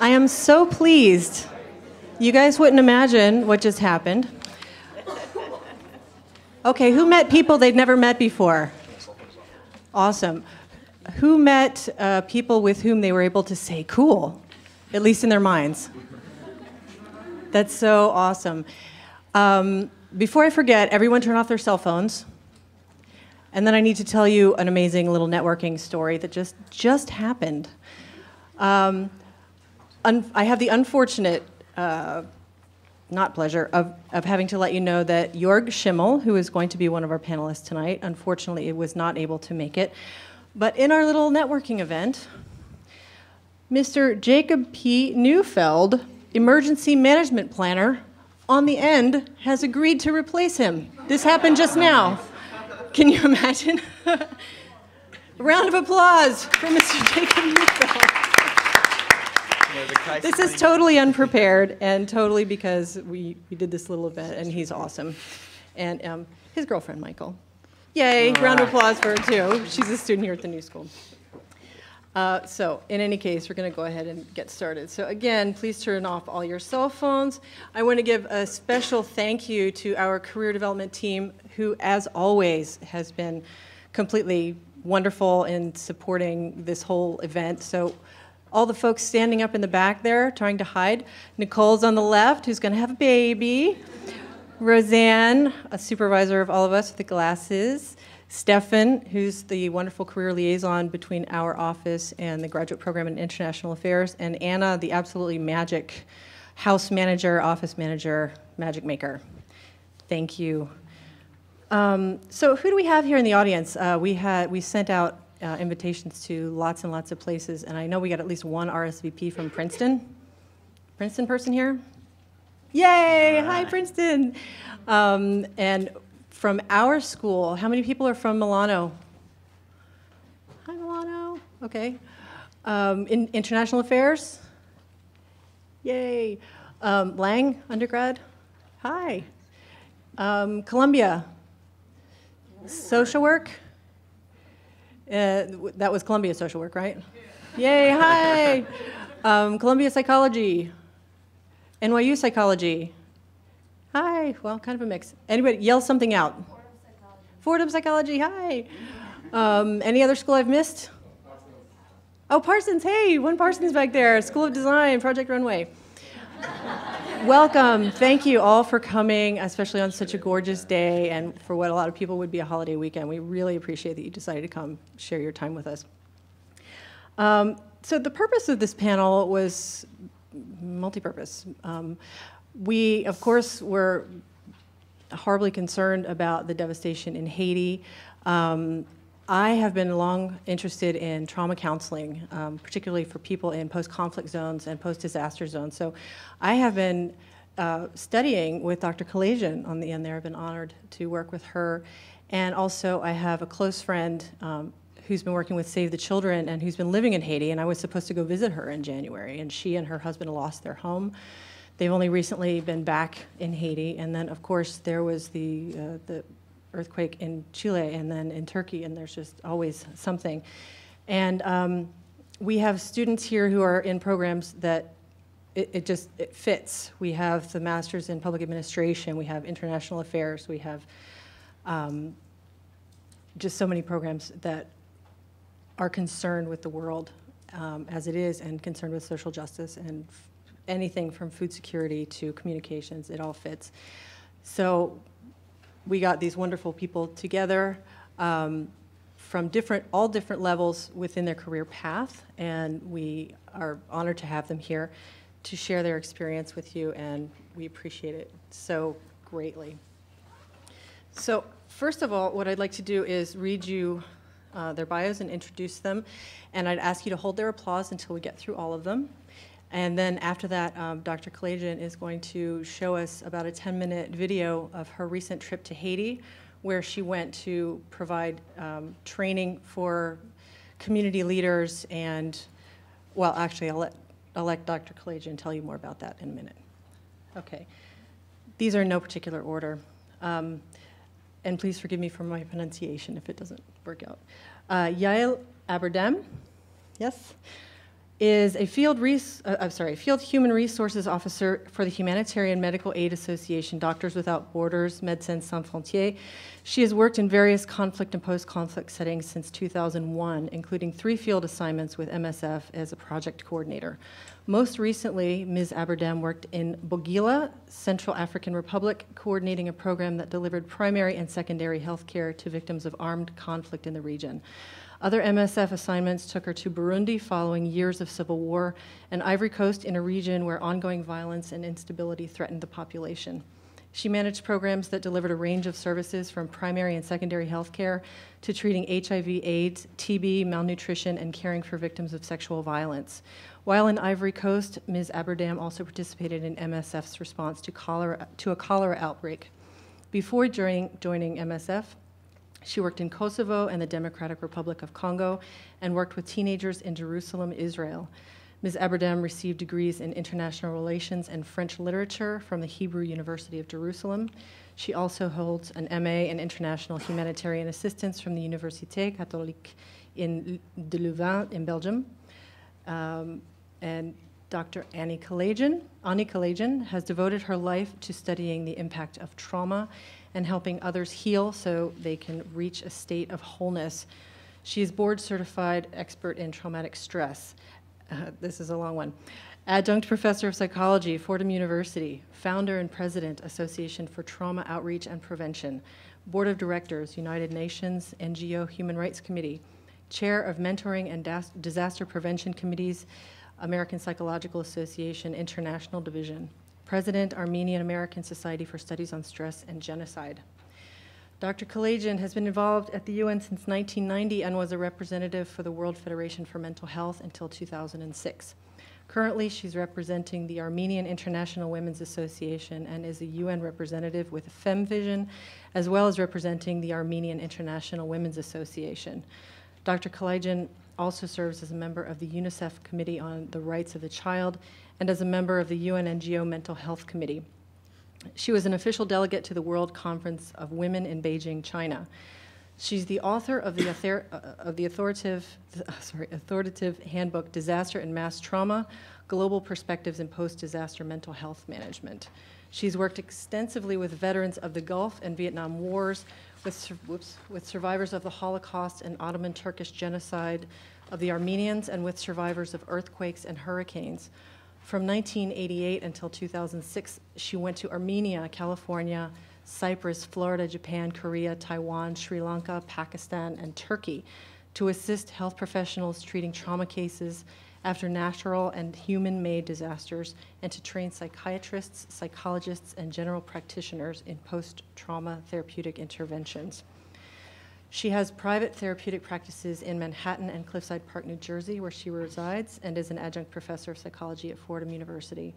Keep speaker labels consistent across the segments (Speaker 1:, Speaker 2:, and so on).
Speaker 1: I am so pleased. You guys wouldn't imagine what just happened. Okay, who met people they'd never met before? Awesome. Who met people with whom they were able to say cool, at least in their minds? That's so awesome. Before I forget, everyone turn off their cell phones. And then I need to tell you an amazing little networking story that just happened. I have the unfortunate, not pleasure, of having to let you know that Jorg Schimmel, who is going to be one of our panelists tonight, unfortunately was not able to make it. But in our little networking event, Mr. Jacob P. Newfeld, Emergency Management Planner, on the end, has agreed to replace him. This happened just now. Can you imagine? A round of applause for Mr. Jacob Newfeld. This is totally unprepared and totally because we did this little event and he's awesome. And his girlfriend, Michael. Yay, round of applause for her too. She's a student here at the New School. So in any case, we're going to go ahead and get started. So again, please turn off all your cell phones. I want to give a special thank you to our career development team, who, as always, has been completely wonderful in supporting this whole event. So all the folks standing up in the back there trying to hide. Nicole's on the left, who's going to have a baby. Roseanne, a supervisor of all of us with the glasses. Stefan, who's the wonderful career liaison between our office and the graduate program in international affairs. And Anna, the absolutely magic house manager, office manager, magic maker. Thank you. So who do we have here in the audience? We sent out invitations to lots and lots of places, and I know we got at least one RSVP from Princeton. Princeton person here? Yay! Hi, Princeton! And from our school, how many people are from Milano? Hi, Milano. Okay. In international affairs? Yay. Lang, undergrad? Hi. Columbia? Social work? That was Columbia social work, right? Yay, hi. Columbia psychology. NYU psychology. Hi, well, kind of a mix. Anybody yell something out? Fordham psychology, hi. Any other school I've missed? Oh, Parsons, hey, one Parsons back there. School of Design, Project Runway. Welcome. Thank you all for coming, especially on such a gorgeous day and for what a lot of people would be a holiday weekend. We really appreciate that you decided to come share your time with us. So the purpose of this panel was multi-purpose. We, of course, were horribly concerned about the devastation in Haiti. I have been long interested in trauma counseling, particularly for people in post-conflict zones and post-disaster zones. So I have been studying with Dr. Kalayjian on the end there. I've been honored to work with her. And also I have a close friend who's been working with Save the Children and who's been living in Haiti, and I was supposed to go visit her in January, and she and her husband lost their home. They've only recently been back in Haiti, and then, of course, there was the earthquake in Chile and then in Turkey, and there's just always something. And we have students here who are in programs that it fits. We have the Masters in Public Administration, we have International Affairs, we have just so many programs that are concerned with the world as it is and concerned with social justice and anything from food security to communications, it all fits. So we got these wonderful people together from all different levels within their career path, and we are honored to have them here to share their experience with you, and we appreciate it so greatly. So first of all, what I'd like to do is read you their bios and introduce them, and I'd ask you to hold their applause until we get through all of them. And then after that, Dr. Kalayjian is going to show us about a 10-minute video of her recent trip to Haiti, where she went to provide training for community leaders and, well, actually, I'll let Dr. Kalayjian tell you more about that in a minute. Okay. These are in no particular order. And please forgive me for my pronunciation if it doesn't work out. Yael Aberdem, yes? is a field human resources officer for the Humanitarian Medical Aid Association, Doctors Without Borders, Médecins Sans Frontières. She has worked in various conflict and post-conflict settings since 2001, including 3 field assignments with MSF as a project coordinator. Most recently, Ms. Aberdam worked in Bogila, Central African Republic, coordinating a program that delivered primary and secondary health care to victims of armed conflict in the region. Other MSF assignments took her to Burundi following years of civil war, and Ivory Coast in a region where ongoing violence and instability threatened the population. She managed programs that delivered a range of services from primary and secondary health care to treating HIV/AIDS, TB, malnutrition, and caring for victims of sexual violence. While in Ivory Coast, Ms. Aberdam also participated in MSF's response to a cholera outbreak. Before joining MSF, she worked in Kosovo and the Democratic Republic of Congo and worked with teenagers in Jerusalem, Israel. Ms. Aberdam received degrees in international relations and French literature from the Hebrew University of Jerusalem. She also holds an MA in international humanitarian assistance from the Université Catholique de Louvain in Belgium. And Dr. Annie Kalayjian has devoted her life to studying the impact of trauma and helping others heal so they can reach a state of wholeness. She is board-certified expert in traumatic stress. This is a long one. Adjunct Professor of Psychology, Fordham University. Founder and President, Association for Trauma Outreach and Prevention. Board of Directors, United Nations NGO Human Rights Committee. Chair of Mentoring and Disaster Prevention Committees, American Psychological Association International Division. President, Armenian American Society for Studies on Stress and Genocide. Dr. Kalayjian has been involved at the UN since 1990 and was a representative for the World Federation for Mental Health until 2006. Currently, she's representing the Armenian International Women's Association and is a UN representative with FemVision, as well as representing the Armenian International Women's Association. Dr. Kalayjian also serves as a member of the UNICEF Committee on the Rights of the Child and as a member of the UN NGO Mental Health Committee. She was an official delegate to the World Conference of Women in Beijing, China. She's the author of the authoritative handbook, Disaster and Mass Trauma, Global Perspectives in Post-Disaster Mental Health Management. She's worked extensively with veterans of the Gulf and Vietnam Wars, with survivors of the Holocaust and Ottoman Turkish genocide of the Armenians, and with survivors of earthquakes and hurricanes. From 1988 until 2006, she went to Armenia, California, Cyprus, Florida, Japan, Korea, Taiwan, Sri Lanka, Pakistan, and Turkey to assist health professionals treating trauma cases after natural and human-made disasters, and to train psychiatrists, psychologists, and general practitioners in post-trauma therapeutic interventions. She has private therapeutic practices in Manhattan and Cliffside Park, New Jersey, where she resides, and is an adjunct professor of psychology at Fordham University.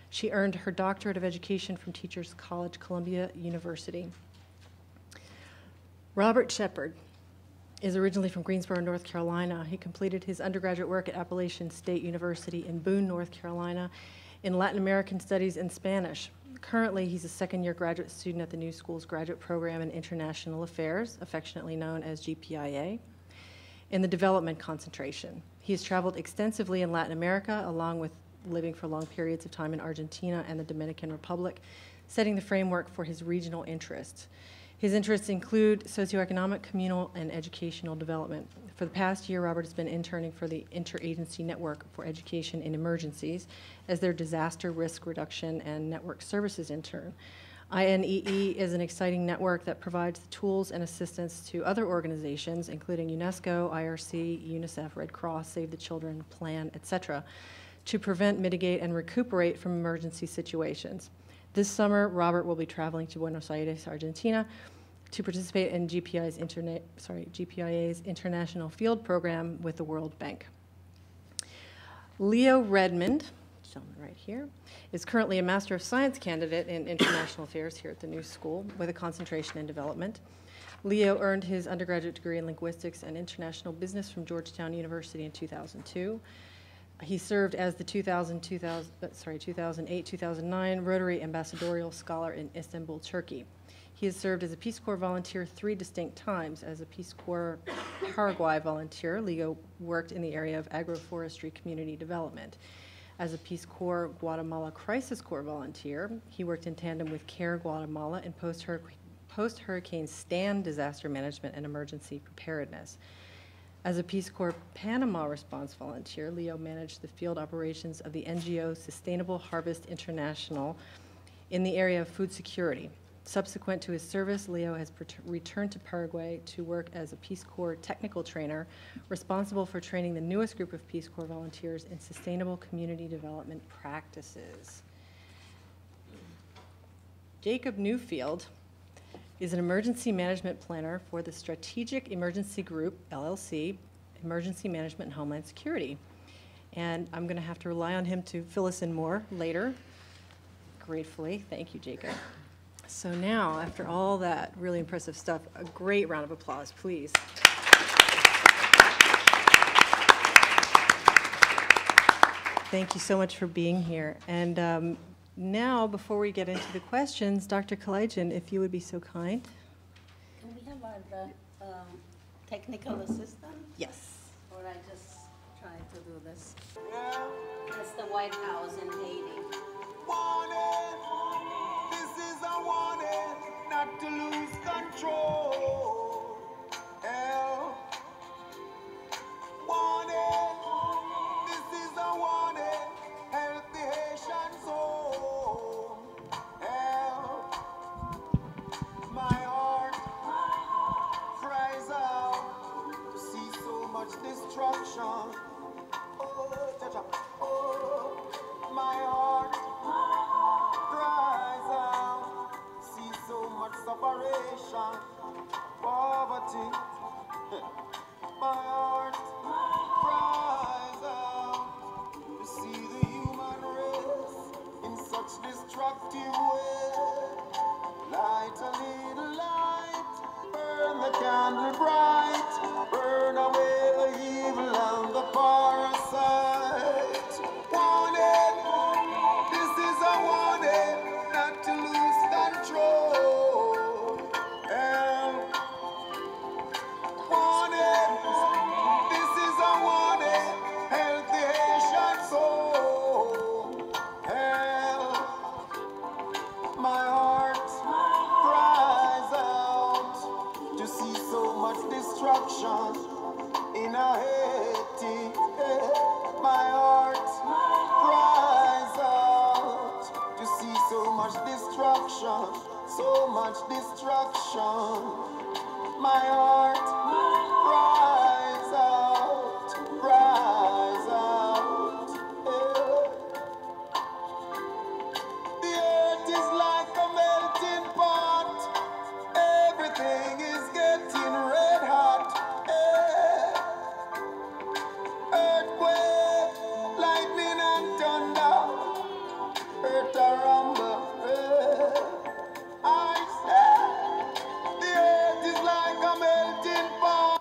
Speaker 1: She earned her doctorate of education from Teachers College, Columbia University. Robert Shepard is originally from Greensboro, North Carolina. He completed his undergraduate work at Appalachian State University in Boone, North Carolina, in Latin American Studies and Spanish. Currently, he's a second-year graduate student at the New School's graduate program in International Affairs, affectionately known as GPIA, in the development concentration. He has traveled extensively in Latin America, along with living for long periods of time in Argentina and the Dominican Republic, setting the framework for his regional interests. His interests include socioeconomic, communal, and educational development. For the past year, Robert has been interning for the Interagency Network for Education in Emergencies as their disaster risk reduction and network services intern. INEE is an exciting network that provides the tools and assistance to other organizations, including UNESCO, IRC, UNICEF, Red Cross, Save the Children, Plan, etc., to prevent, mitigate, and recuperate from emergency situations. This summer, Robert will be traveling to Buenos Aires, Argentina, to participate in GPIA's International Field Program with the World Bank. Leo Redmond, gentleman right here, is currently a Master of Science candidate in International Affairs here at the New School with a concentration in development. Leo earned his undergraduate degree in linguistics and international business from Georgetown University in 2002. He served as the 2008-2009 Rotary Ambassadorial Scholar in Istanbul, Turkey. He has served as a Peace Corps volunteer 3 distinct times. As a Peace Corps Paraguay volunteer, Leo worked in the area of agroforestry community development. As a Peace Corps Guatemala Crisis Corps volunteer, he worked in tandem with CARE Guatemala in post-Hurricane Stan disaster management and emergency preparedness. As a Peace Corps Panama response volunteer, Leo managed the field operations of the NGO Sustainable Harvest International in the area of food security. Subsequent to his service, Leo has returned to Paraguay to work as a Peace Corps technical trainer, responsible for training the newest group of Peace Corps volunteers in sustainable community development practices. Jacob Newfeld is an emergency management planner for the Strategic Emergency Group, LLC, Emergency Management and Homeland Security. And I'm going to have to rely on him to fill us in more later. Gratefully. Thank you, Jacob. So now, after all that really impressive stuff, a great round of applause, please. Thank you so much for being here. And now, before we get into the questions, Dr. Kalayjian, if you would be so kind.
Speaker 2: Can we have our technical assistant?
Speaker 1: Yes.
Speaker 2: Or I just try to do this? That's the White House in Haiti.
Speaker 3: Warning, this is a warning not to lose control. Help. Warning, this is a warning, help the Haitian soul. Help. My heart cries out to see so much destruction. Oh, cha-cha. Oh, my heart cries out, see so much separation, poverty. My heart cries out to see the human race in such destructive way. Light a little light, burn the candle bright, burn away the evil and the parasite. Warning, this is a warning not to lose control. Help. Warning, this is a warning, help the Haitian soul. Help. My heart cries out to see so much destruction in Haiti. My heart cries out to see so much destruction, so much destruction. My heart cries out, cries out. The earth is like a melting pot. Everything is getting red hot. Earthquake, lightning and thunder. Earth a rumble. I say the earth is like a melting pot.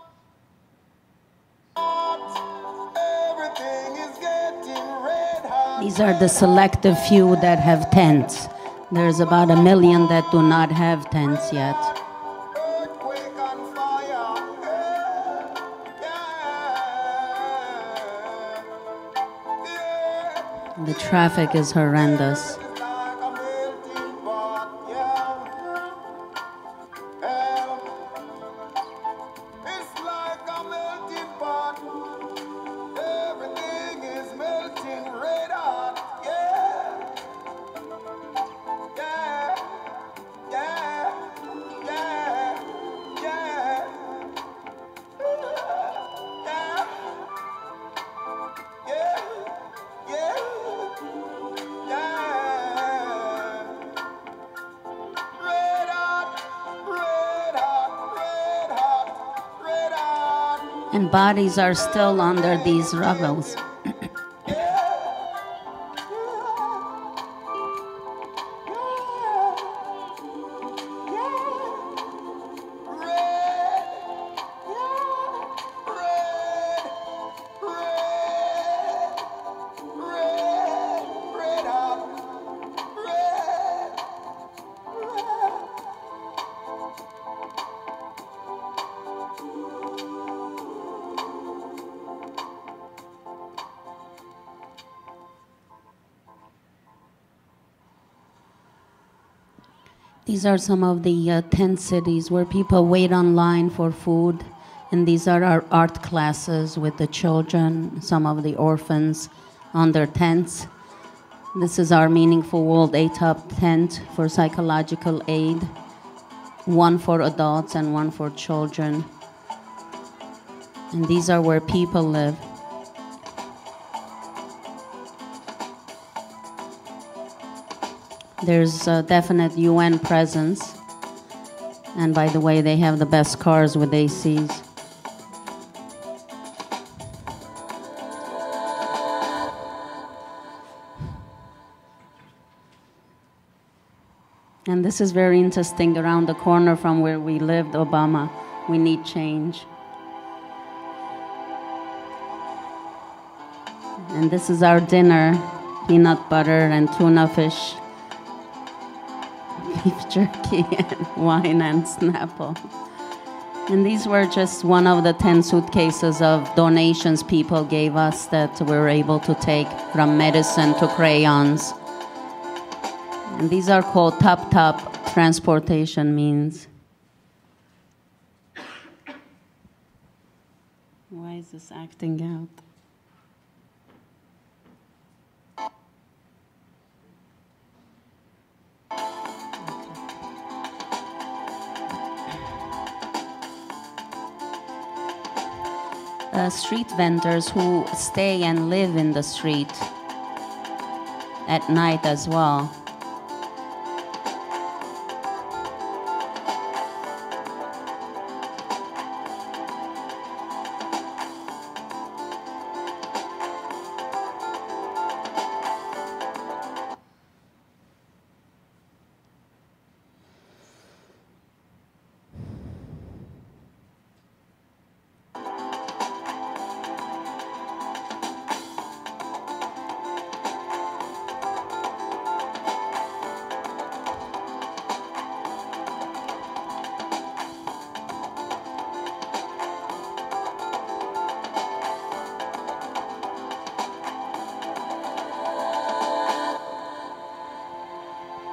Speaker 3: Everything is getting red hot.
Speaker 2: These are the selective few that have tents. There's about 1 million that do not have tents yet.
Speaker 3: Earthquake and fire. Yeah.
Speaker 2: The traffic is horrendous.
Speaker 3: It's like a melting pot. Yeah. It's like a melting pot. Everything is melting red hot. Yeah. Yeah. Yeah. Yeah. Yeah. Yeah. Yeah. Yeah. Yeah. Red hot, red hot, red hot, red hot.
Speaker 2: And bodies are still under these rubbles. These are some of the tent cities where people wait online for food. And these are our art classes with the children, some of the orphans on their tents. This is our Meaningful World ATOP tent for psychological aid, one for adults and one for children. And these are where people live. There's a definite UN presence. And by the way, they have the best cars with ACs. And this is very interesting. Around the corner from where we lived, Obama, we need change. And this is our dinner, peanut butter and tuna fish, beef jerky and wine and Snapple. And these were just one of the 10 suitcases of donations people gave us that we were able to take, from medicine to crayons. And these are called top transportation means. Why is this acting out? Street vendors who stay and live in the street at night as well.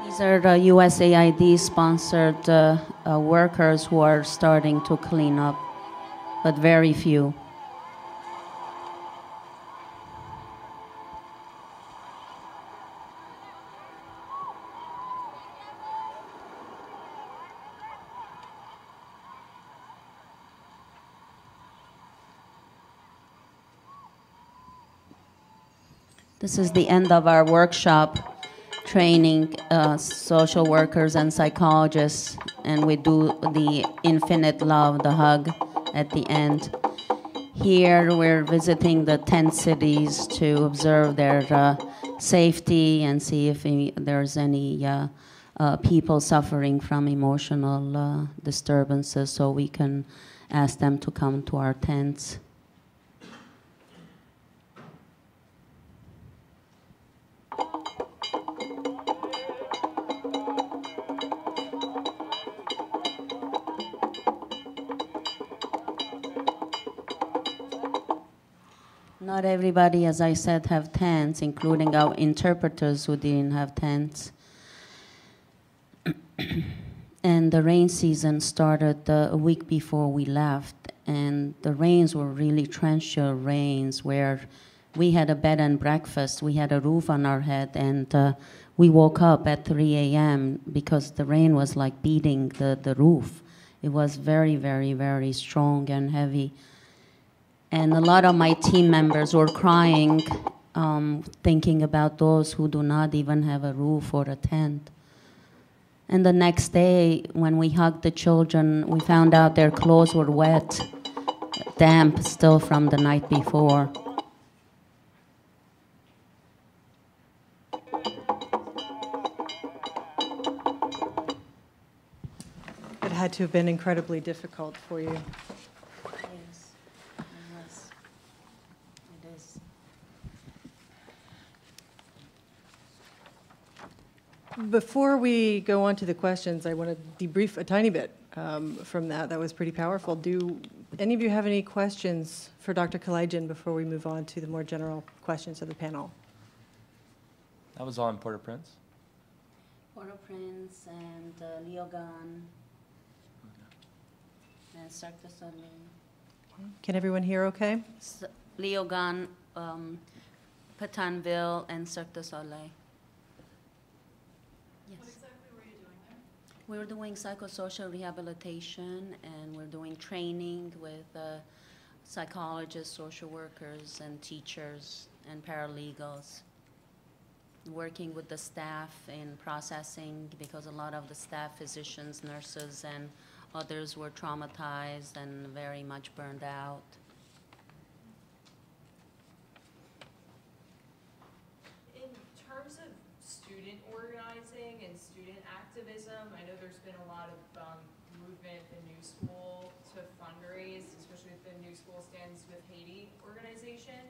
Speaker 2: These are the USAID-sponsored workers who are starting to clean up, but very few. This is the end of our workshop, training social workers and psychologists, and we do the infinite love, the hug, at the end. Here we're visiting the 10 cities to observe their safety and see if there's any people suffering from emotional disturbances, so we can ask them to come to our tents. Not everybody, as I said, have tents, including our interpreters who didn't have tents. And the rain season started a week before we left, and the rains were really torrential rains where we had a bed and breakfast, we had a roof on our head, and we woke up at 3 a.m. because the rain was like beating the roof. It was very, very, very strong and heavy. And a lot of my team members were crying, thinking about those who do not even have a roof or a tent. And the next day, when we hugged the children, we found out their clothes were wet, damp still from the night before.
Speaker 1: It had to have been incredibly difficult for you. Before we go on to the questions, I want to debrief a tiny bit from that. That was pretty powerful. Do any of you have any questions for Dr. Kalayjian before we move on to the more general questions of the panel?
Speaker 4: That was all in Port-au-Prince?
Speaker 2: Port-au-Prince and Léogâne and Cirque du Soleil.
Speaker 1: Can everyone hear okay?
Speaker 2: Léogâne, Pétanville, and Cirque du Soleil. Yes.
Speaker 4: What exactly were you doing there?
Speaker 2: We're doing psychosocial rehabilitation, and we're doing training with psychologists, social workers, and teachers, and paralegals. Working with the staff in processing, because a lot of the staff, physicians, nurses, and others were traumatized and very much burned out.
Speaker 5: In terms of student organizing and student activism, I know there's been a lot of movement at the New School to fundraise, especially with the New School Stands with Haiti organization.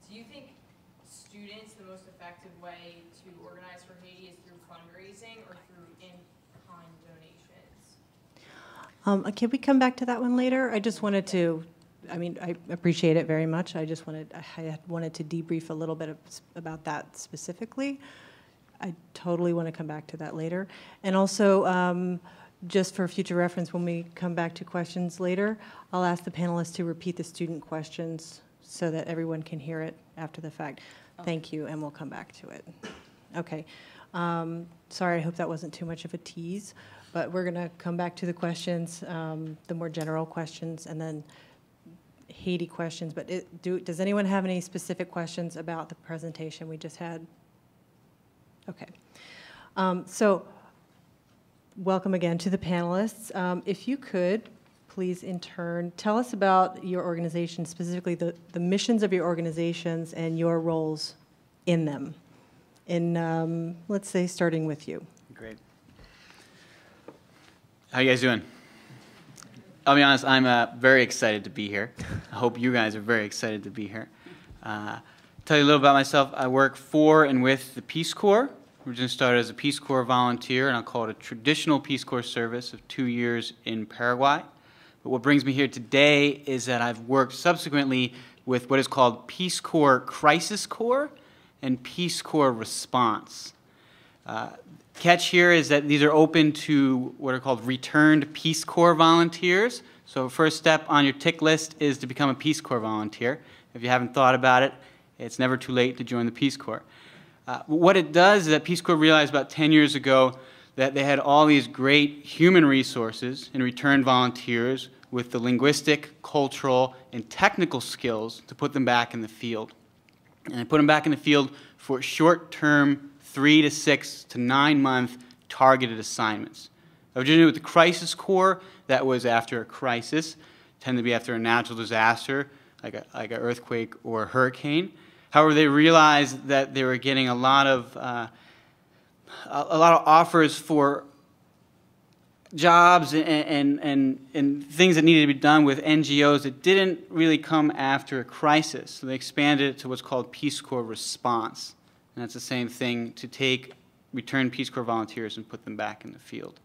Speaker 5: Do you think students, the most effective way to organize for Haiti is through fundraising or through in-kind donations?
Speaker 1: Can we come back to that one later? I just wanted to, I mean, I appreciate it very much. I had wanted to debrief a little bit about that specifically. I totally want to come back to that later. And also, just for future reference, when we come back to questions later, I'll ask the panelists to repeat the student questions so that everyone can hear it after the fact. Thank you, and we'll come back to it. Okay. Sorry, I hope that wasn't too much of a tease, but we're going to come back to the questions, the more general questions, and then Haiti questions. But does anyone have any specific questions about the presentation we just had? Okay. So welcome again to the panelists. If you could, please, Intern, tell us about your organization, specifically the missions of your organizations and your roles in them. In, let's say, starting with you.
Speaker 6: Great. How you guys doing? I'll be honest, I'm very excited to be here. I hope you guys are very excited to be here. Tell you a little about myself. I work for and with the Peace Corps. Originally started as a Peace Corps volunteer, and I'll call it a traditional Peace Corps service of 2 years in Paraguay. But what brings me here today is that I've worked subsequently with what is called Peace Corps Crisis Corps and Peace Corps Response. Catch here is that these are open to what are called returned Peace Corps volunteers. So first step on your tick list is to become a Peace Corps volunteer. If you haven't thought about it, it's never too late to join the Peace Corps. What it does is that Peace Corps realized about 10 years ago that they had all these great human resources in returned volunteers with the linguistic, cultural, and technical skills to put them back in the field. And they put them back in the field for short-term, 3 to 6 to 9 month targeted assignments. Originally with the Crisis Corps, that was after a crisis, tended to be after a natural disaster, like an earthquake or a hurricane. However, they realized that they were getting a lot of offers for jobs and things that needed to be done with NGOs that didn't really come after a crisis. So they expanded it to what's called Peace Corps Response. And that's the same thing, to take returned Peace Corps volunteers and put them back in the field.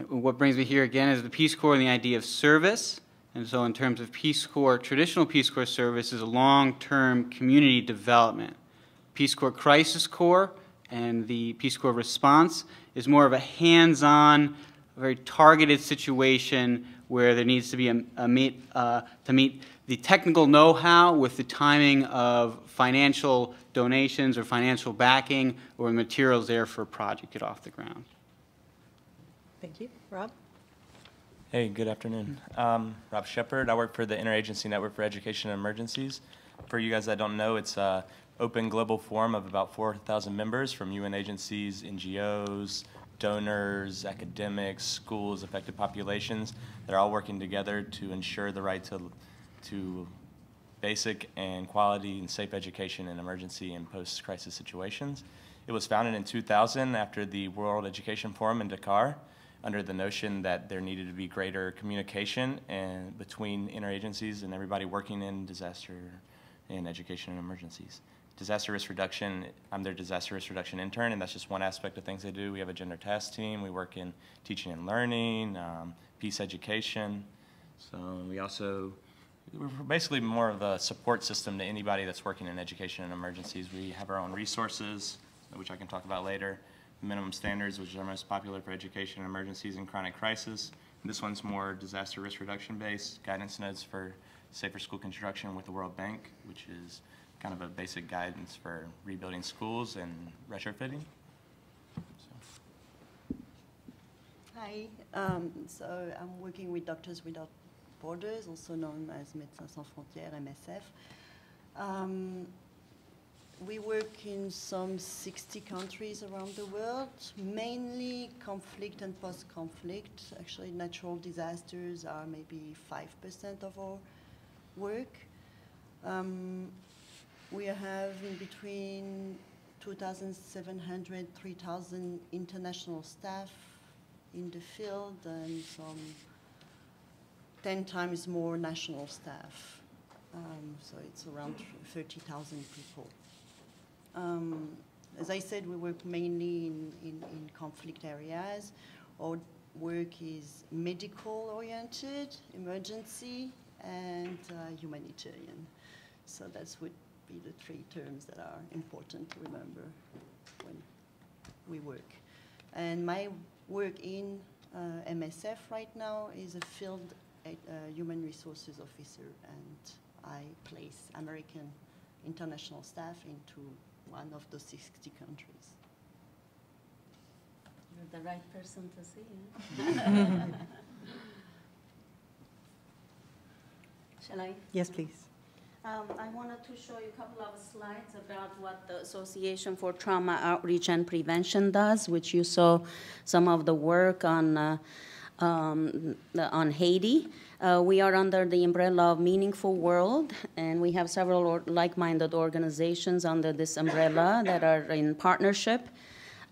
Speaker 6: What brings me here again is the Peace Corps and the idea of service. And so in terms of Peace Corps, traditional Peace Corps service is a long-term community development. Peace Corps Crisis Corps and the Peace Corps Response is more of a hands-on, very targeted situation where there needs to be to meet the technical know-how with the timing of financial donations or financial backing or materials there for a project to get off the ground.
Speaker 1: Thank you. Rob?
Speaker 7: Hey, good afternoon. Rob Shepard. I work for the Interagency Network for Education and Emergencies. For you guys that don't know, it's an open global forum of about 4,000 members from UN agencies, NGOs, donors, academics, schools, affected populations. They're all working together to ensure the right to basic and quality and safe education in emergency and post-crisis situations. It was founded in 2000 after the World Education Forum in Dakar, under the notion that there needed to be greater communication between interagencies and everybody working in disaster and education and emergencies. Disaster risk reduction, I'm their disaster risk reduction intern, and that's just one aspect of things they do. We have a gender task team. We work in teaching and learning, peace education. So we're basically more of a support system to anybody that's working in education and emergencies. We have our own resources, which I can talk about later. minimum standards, which are most popular for education, emergencies, and chronic crisis. This one's more disaster risk reduction based, guidance notes for safer school construction with the World Bank, which is kind of a basic guidance for rebuilding schools and retrofitting.
Speaker 8: Hi, so I'm working with Doctors Without Borders, also known as Médecins Sans Frontières, MSF. We work in some 60 countries around the world, mainly conflict and post-conflict. Actually, natural disasters are maybe 5% of our work. We have in between 2,700, 3,000 international staff in the field and some 10 times more national staff. So it's around 30,000 people. As I said, we work mainly in conflict areas. Our work is medical oriented, emergency, and humanitarian. So that would be the three terms that are important to remember when we work. And my work in MSF right now is a field human resources officer, and I place American international staff into one of the 60 countries.
Speaker 2: You're the right person to see. Huh? Shall I?
Speaker 1: Yes, please.
Speaker 2: I wanted to show you a couple of slides about what the Association for Trauma Outreach and Prevention does, which you saw some of the work on Haiti. We are under the umbrella of Meaningful World, and we have several like-minded organizations under this umbrella that are in partnership.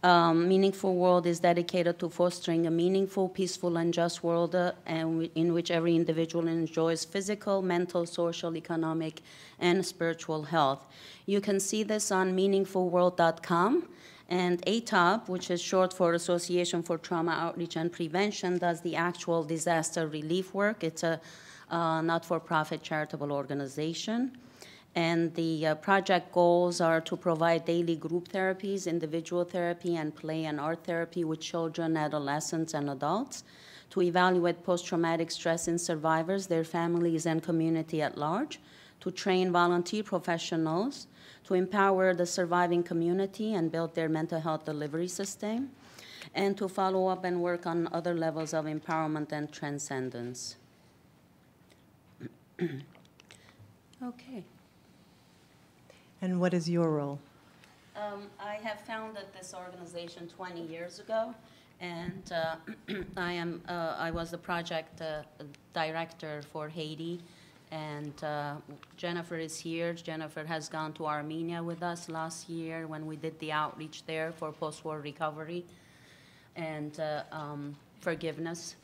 Speaker 2: Meaningful World is dedicated to fostering a meaningful, peaceful, and just world in which every individual enjoys physical, mental, social, economic, and spiritual health. You can see this on meaningfulworld.com. And ATOP, which is short for Association for Trauma Outreach and Prevention, does the actual disaster relief work. It's a not-for-profit charitable organization. And the project goals are to provide daily group therapies, individual therapy, and play and art therapy with children, adolescents, and adults, to evaluate post-traumatic stress in survivors, their families, and community at large, to train volunteer professionals, to empower the surviving community and build their mental health delivery system, and to follow up and work on other levels of empowerment and transcendence. Okay.
Speaker 1: And what is your role?
Speaker 2: I have founded this organization 20 years ago, and I was the project director for Haiti. And Jennifer is here. Jennifer has gone to Armenia with us last year when we did the outreach there for post-war recovery and forgiveness.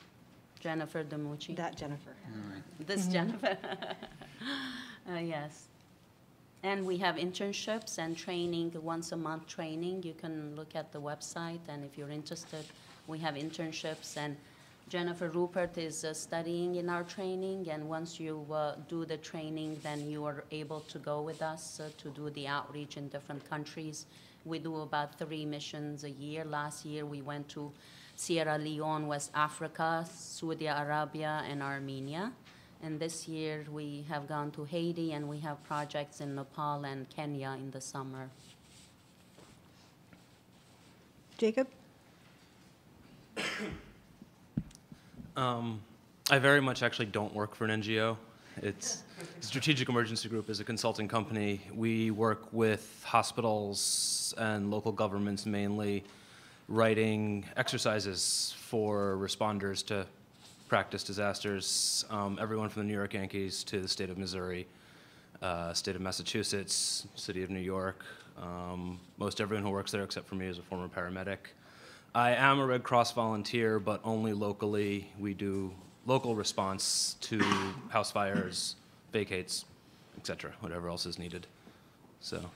Speaker 2: Jennifer Demucci.
Speaker 1: That Jennifer.
Speaker 2: This Jennifer. Yes. And we have internships and training, once a month training. You can look at the website, and if you're interested, we have internships. And Jennifer Rupert is studying in our training, and once you do the training, then you are able to go with us to do the outreach in different countries. We do about 3 missions a year. Last year we went to Sierra Leone, West Africa, Saudi Arabia, and Armenia. And this year we have gone to Haiti, and we have projects in Nepal and Kenya in the summer.
Speaker 1: Jacob?
Speaker 9: I very much actually don't work for an NGO. It's Strategic Emergency Group is a consulting company. We work with hospitals and local governments mainly, writing exercises for responders to practice disasters, everyone from the New York Yankees to the state of Missouri, state of Massachusetts, city of New York. Most everyone who works there except for me is a former paramedic. I am a Red Cross volunteer, but only locally. We do local response to house fires, vacates, etc., whatever else is needed. So.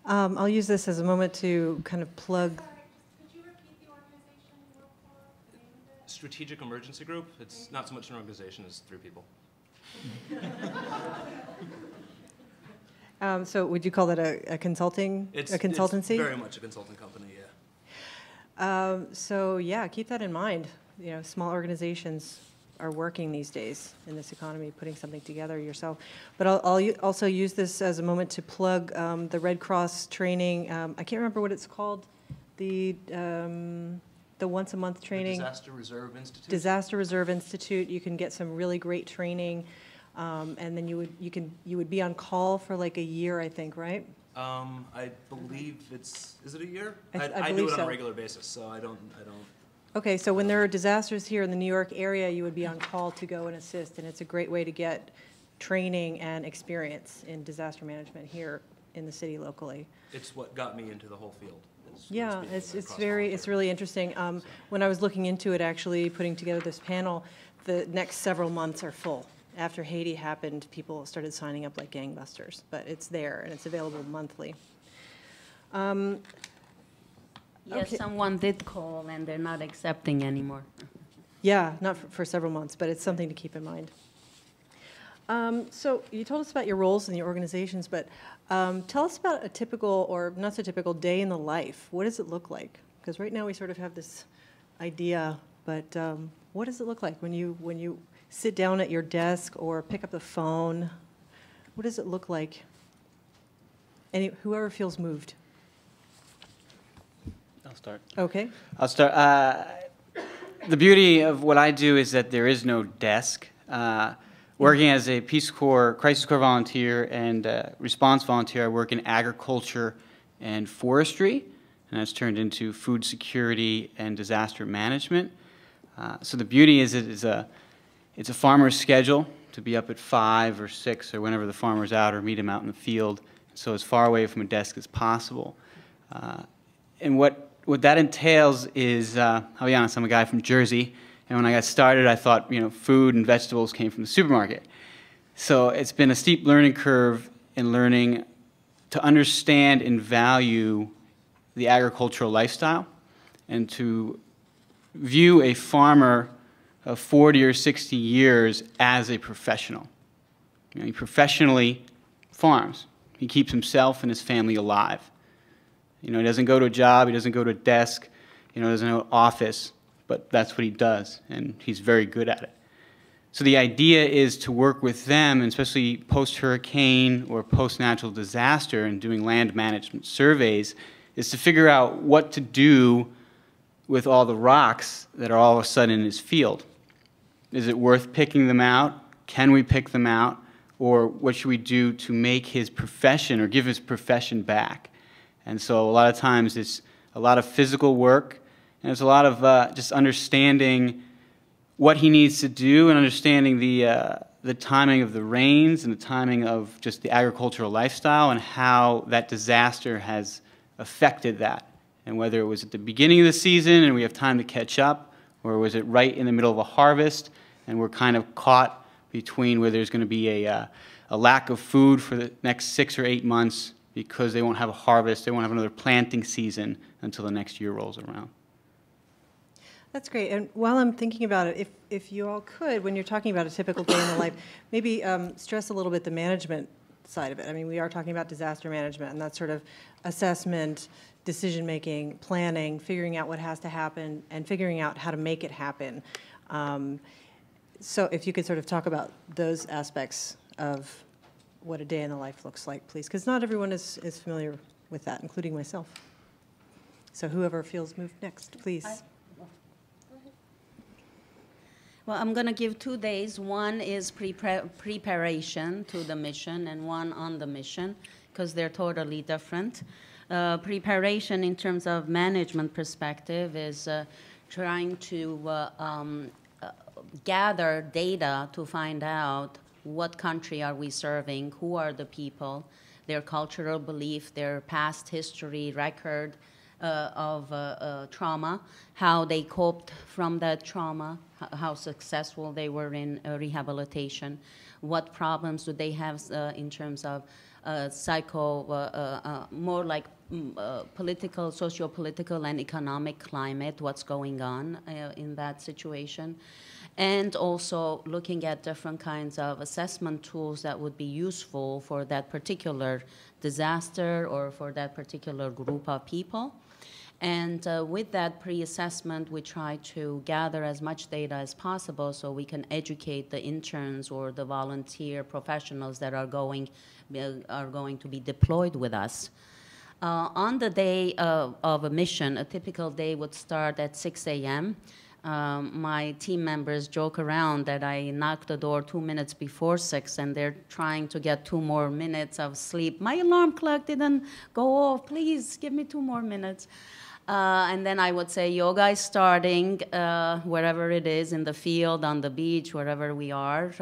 Speaker 1: I'll use this as a moment to kind of plug.
Speaker 4: Sorry, could you repeat the organization you work for, the name of it?
Speaker 9: Strategic Emergency Group. It's not so much an organization as 3 people.
Speaker 1: So would you call that a consulting, a consultancy?
Speaker 9: It's very much a consulting company, yeah.
Speaker 1: So yeah, keep that in mind. You know, small organizations are working these days in this economy, putting something together yourself. But I'll also use this as a moment to plug the Red Cross training. I can't remember what it's called. The once a month training.
Speaker 9: The Disaster Reserve Institute.
Speaker 1: Disaster Reserve Institute. You can get some really great training, and then you would be on call for like a year, I think, right?
Speaker 9: I believe is it a year?
Speaker 1: I
Speaker 9: I do
Speaker 1: believe
Speaker 9: it on
Speaker 1: so.
Speaker 9: a regular basis, so I don't.
Speaker 1: Okay, so when there are disasters here in the New York area, you would be on call to go and assist, and it's a great way to get training and experience in disaster management here in the city locally.
Speaker 9: It's what got me into the whole field.
Speaker 1: Yeah, it's really interesting. When I was looking into it, actually putting together this panel, the next several months are full. After Haiti happened, people started signing up like gangbusters, but it's there and it's available monthly.
Speaker 2: Yes,
Speaker 1: Okay.
Speaker 2: someone did call and they're not accepting anymore.
Speaker 1: Yeah, not for several months, but it's something to keep in mind. So you told us about your roles in the organizations, but tell us about a typical or not so typical day in the life. What does it look like? Because right now we sort of have this idea, but what does it look like when you sit down at your desk or pick up the phone? What does it look like? Whoever feels moved.
Speaker 6: I'll start.
Speaker 1: Okay.
Speaker 6: I'll start. The beauty of what I do is that there is no desk. Working as a Peace Corps, Crisis Corps volunteer and response volunteer, I work in agriculture and forestry, and that's turned into food security and disaster management. So the beauty is it's a farmer's schedule to be up at 5 or 6 or whenever the farmer's out or meet him out in the field, so as far away from a desk as possible. And what that entails is, I'll be honest, I'm a guy from Jersey, and when I got started, I thought, food and vegetables came from the supermarket. So it's been a steep learning curve in learning to understand and value the agricultural lifestyle and to view a farmer of 40 or 60 years as a professional. He professionally farms. He keeps himself and his family alive. He doesn't go to a job, he doesn't go to a desk, doesn't have an office, but that's what he does, and he's very good at it. So the idea is to work with them, and especially post-hurricane or post-natural disaster and doing land management surveys, is to figure out what to do with all the rocks that are all of a sudden in his field. Is it worth picking them out? Can we pick them out? Or what should we do to make his profession or give his profession back? And so a lot of times it's a lot of physical work, and it's a lot of just understanding what he needs to do and understanding the timing of the rains and the timing of just the agricultural lifestyle and how that disaster has affected that. And whether it was at the beginning of the season and we have time to catch up, or was it right in the middle of a harvest and we're kind of caught between where there's going to be a lack of food for the next 6 or 8 months because they won't have a harvest, they won't have another planting season until the next year rolls around.
Speaker 1: That's great. And while I'm thinking about it, if you all could, when you're talking about a typical day in the life, maybe stress a little bit the management side of it. I mean, we are talking about disaster management, and that's sort of assessment, decision-making, planning, figuring out what has to happen, and figuring out how to make it happen. So if you could sort of talk about those aspects of what a day in the life looks like, please, because not everyone is familiar with that, including myself. So whoever feels moved next, please.
Speaker 2: Well, I'm going to give 2 days. One is preparation to the mission and one on the mission, because they're totally different. Preparation in terms of management perspective is trying to gather data to find out what country are we serving, who are the people, their cultural belief, their past history, record of trauma, how they coped from that trauma, how successful they were in rehabilitation, what problems do they have in terms of more like political, socio-political and economic climate, what's going on in that situation. and also looking at different kinds of assessment tools that would be useful for that particular disaster or for that particular group of people. And with that pre-assessment, we try to gather as much data as possible so we can educate the interns or the volunteer professionals that are going to be deployed with us. On the day of a mission, a typical day would start at 6 a.m. My team members joke around that I knock the door 2 minutes before 6 and they're trying to get 2 more minutes of sleep. My alarm clock didn't go off. Please give me 2 more minutes. And then I would say yoga is starting wherever it is, in the field, on the beach, wherever we are.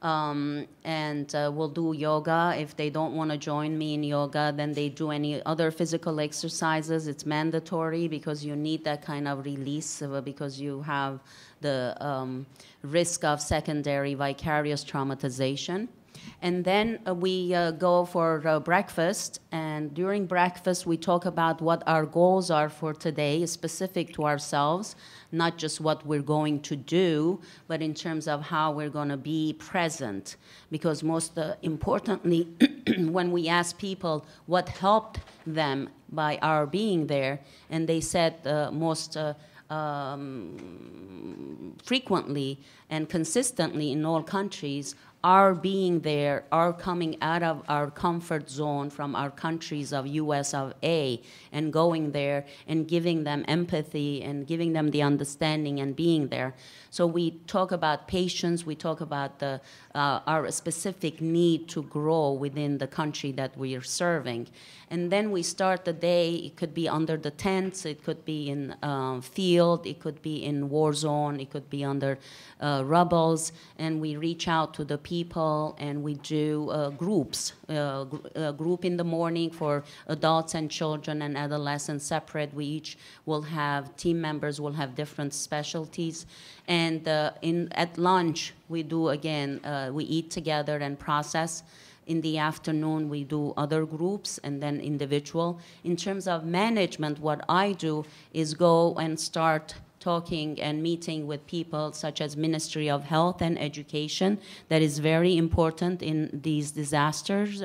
Speaker 2: We'll do yoga. If they don't want to join me in yoga, then they do any other physical exercises. It's mandatory because you need that kind of release because you have the risk of secondary vicarious traumatization. And then we go for breakfast, and during breakfast we talk about what our goals are for today, specific to ourselves, not just what we're going to do, but in terms of how we're going to be present. Because most importantly, when we ask people what helped them by our being there, and they said most frequently and consistently in all countries, our being there, our coming out of our comfort zone from our countries of US of A and going there and giving them empathy and giving them the understanding and being there. So we talk about patience, we talk about our specific need to grow within the country that we are serving. And then we start the day, it could be under the tents, it could be in field, it could be in war zone, it could be under rubbles, and we reach out to the people and we do groups. A group in the morning for adults and children and adolescents separate. We each will have, team members will have different specialties. And at lunch, we do again, we eat together and process. In the afternoon, we do other groups and then individual. In terms of management, what I do is go and start talking and meeting with people such as Ministry of Health and Education. That is very important in these disasters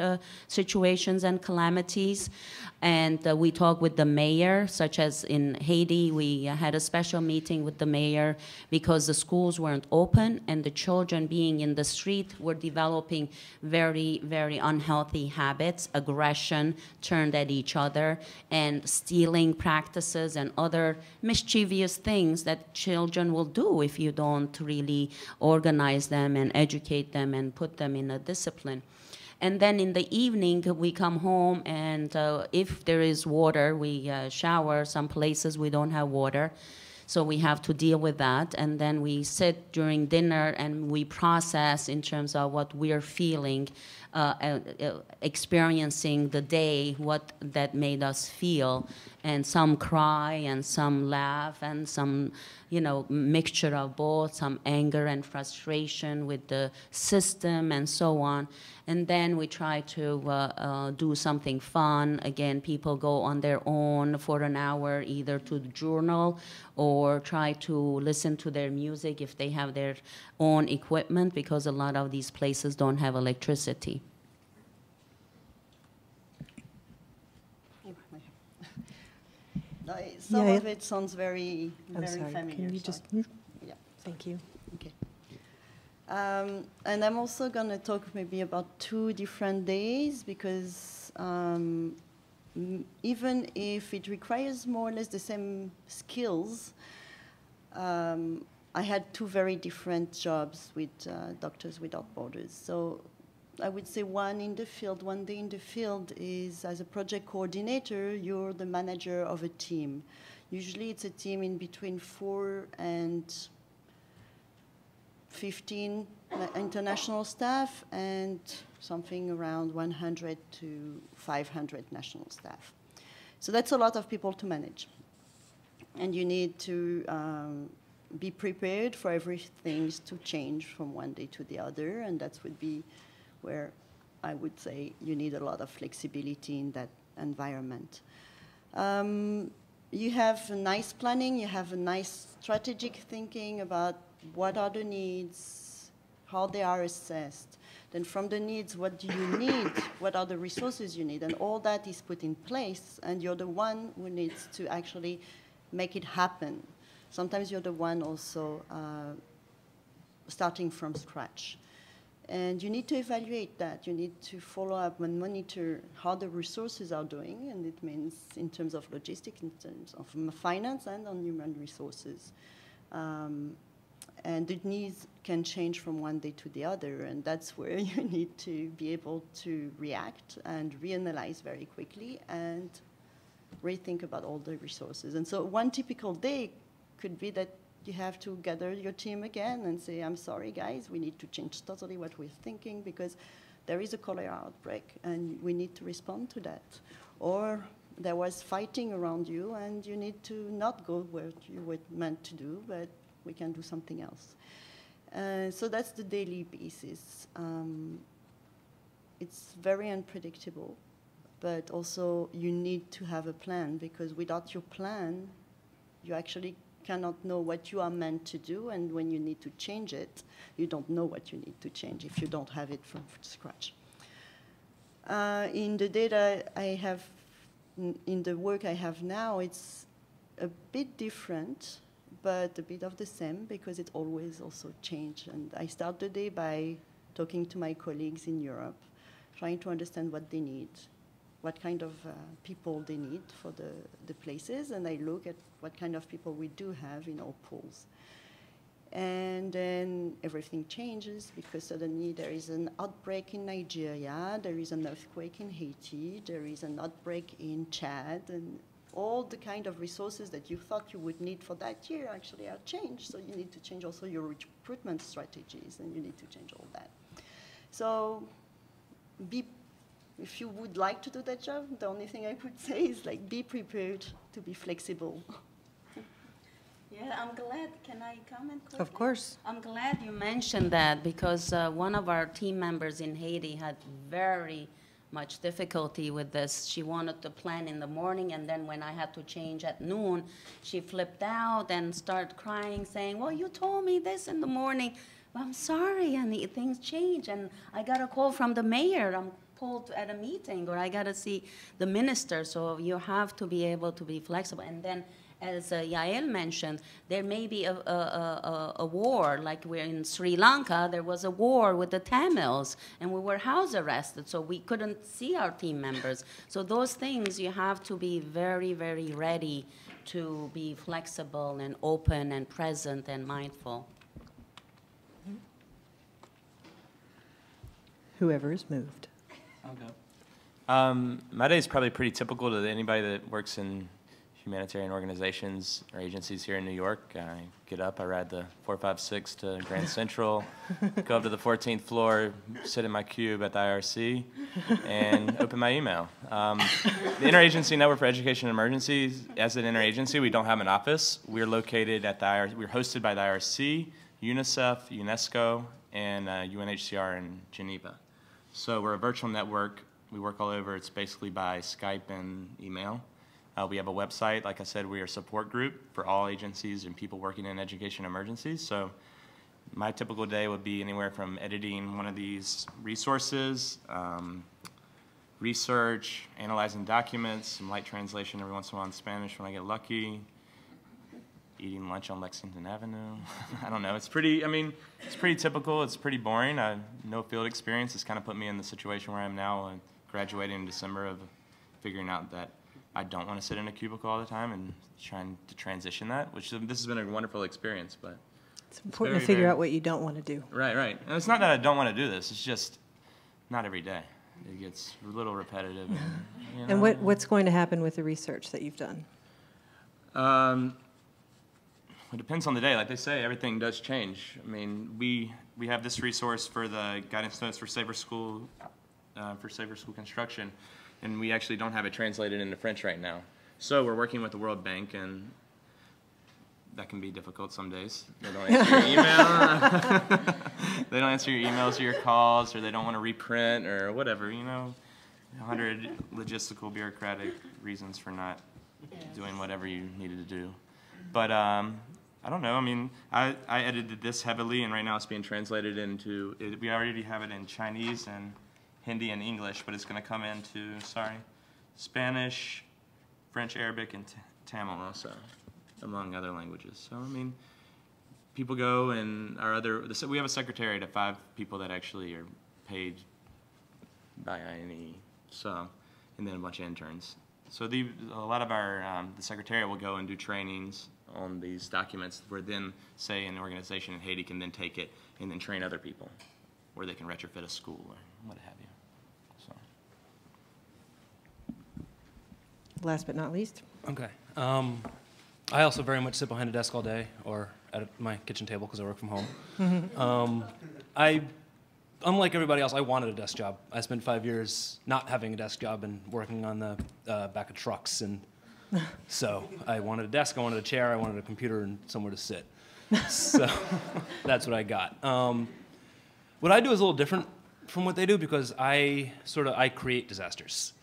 Speaker 2: situations and calamities. And we talk with the mayor, such as in Haiti, we had a special meeting with the mayor because the schools weren't open and the children being in the street were developing very, very unhealthy habits, aggression turned at each other, and stealing practices and other mischievous things that children will do if you don't really organize them and educate them and put them in a discipline. And then in the evening, we come home, and if there is water, we shower. Some places we don't have water, so we have to deal with that. And then we sit during dinner, and we process in terms of what we're feeling, experiencing the day, what that made us feel. And some cry, and some laugh, and some, mixture of both, some anger and frustration with the system and so on. And then we try to do something fun. Again, people go on their own for an hour, either to the journal or try to listen to their music if they have their own equipment, because a lot of these places don't have electricity.
Speaker 8: Some of it sounds very
Speaker 1: sorry.
Speaker 8: familiar.
Speaker 1: Can you just?
Speaker 8: Yeah.
Speaker 1: Thank you.
Speaker 8: Okay. And I'm also going to talk maybe about 2 different days, because even if it requires more or less the same skills, I had 2 very different jobs with Doctors Without Borders. So I would say one day in the field is, as a project coordinator, you're the manager of a team. Usually it's a team in between 4 and 15 international staff and something around 100 to 500 national staff. So that's a lot of people to manage. And you need to be prepared for everything to change from one day to the other, and that would be where I would say you need a lot of flexibility in that environment. You have a nice planning, you have a nice strategic thinking about what are the needs, how they are assessed. Then from the needs, what do you need? What are the resources you need? And all that is put in place, and you're the one who needs to actually make it happen. Sometimes you're the one also starting from scratch. And you need to evaluate that. You need to follow up and monitor how the resources are doing, and it means in terms of logistics, in terms of finance, and on human resources. And the needs can change from one day to the other, and that's where you need to be able to react and reanalyze very quickly and rethink about all the resources. And so one typical day could be that you have to gather your team again and say, I'm sorry, guys, we need to change totally what we're thinking because there is a cholera outbreak and we need to respond to that. Or there was fighting around you and you need to not go where you were meant to do, but we can do something else. So that's the daily basis. It's very unpredictable, but also you need to have a plan because without your plan, you actually cannot know what you are meant to do, and when you need to change it, you don't know what you need to change if you don't have it from scratch. In the data I have, in the work I have now, it's a bit different, but a bit of the same because it always also changes. And I start the day by talking to my colleagues in Europe, trying to understand what they need, what kind of people they need for the places, and I look at what kind of people we do have in our pools. And then everything changes because suddenly there is an outbreak in Nigeria, there is an earthquake in Haiti, there is an outbreak in Chad, and all the kind of resources that you thought you would need for that year actually are changed. So you need to change also your recruitment strategies, and you need to change all that. So if you would like to do that job, the only thing I could say is like be prepared to be flexible.
Speaker 2: Yeah, I'm glad. Can I comment quickly?
Speaker 1: Of course.
Speaker 2: I'm glad you mentioned that because one of our team members in Haiti had very much difficulty with this. She wanted to plan in the morning, and then when I had to change at noon, she flipped out and started crying, saying, well, you told me this in the morning. Well, I'm sorry, and things change, and I got a call from the mayor. I'm pulled at a meeting, or I got to see the minister. So you have to be able to be flexible. And then, as Yael mentioned, there may be a war, like we're in Sri Lanka, there was a war with the Tamils, and we were house arrested, so we couldn't see our team members. So those things, you have to be very, very ready to be flexible and open and present and mindful.
Speaker 1: Whoever is moved.
Speaker 7: I'll go. My day is probably pretty typical to anybody that works in humanitarian organizations or agencies here in New York. I get up, I ride the 456 to Grand Central, go up to the 14th floor, sit in my cube at the IRC, and open my email. The Interagency Network for Education and Emergencies, as an interagency, we don't have an office. We're located at the IRC, we're hosted by the IRC, UNICEF, UNESCO, and UNHCR in Geneva. So we're a virtual network. We work all over. It's basically by Skype and email. We have a website. Like I said, we are a support group for all agencies and people working in education emergencies. So my typical day would be anywhere from editing one of these resources, research, analyzing documents, some light translation every once in a while in Spanish when I get lucky, eating lunch on Lexington Avenue. I don't know. It's pretty, I mean, it's pretty typical. It's pretty boring. I no field experience. It's kind of put me in the situation where I am now, graduating in December, of figuring out that I don't want to sit in a cubicle all the time and trying to transition that, which this has been a wonderful experience, but
Speaker 1: it's important to figure out what you don't want to do.
Speaker 7: Right, right. And it's not that I don't want to do this. It's just not every day. It gets a little repetitive. And, you know.
Speaker 1: And what's going to happen with the research that you've done?
Speaker 7: It depends on the day. Like they say, everything does change. I mean, we have this resource for the guidance notes for safer school construction, and we actually don't have it translated into French right now. So we're working with the World Bank, and that can be difficult some days. They don't answer your email. They don't answer your emails or your calls, or they don't want to reprint or whatever, you know. 100 logistical, bureaucratic reasons for not doing whatever you needed to do. But I don't know. I mean, I edited this heavily, and right now it's being translated into, we already have it in Chinese and Hindi and English, but it's going to come into, Spanish, French, Arabic, and Tamil also, among other languages. So, I mean, people go and we have a secretariat of 5 people that actually are paid by INE, so, and then a bunch of interns. So a lot of our, the secretariat will go and do trainings on these documents where then, say, an organization in Haiti can then take it and then train other people, where they can retrofit a school or what have you. So.
Speaker 1: Last but not least.
Speaker 9: Okay. I also very much sit behind a desk all day, or at my kitchen table because I work from home. Unlike everybody else, I wanted a desk job. I spent 5 years not having a desk job and working on the back of trucks, and so I wanted a desk, I wanted a chair, I wanted a computer, and somewhere to sit. So that's what I got. What I do is a little different from what they do because I create disasters.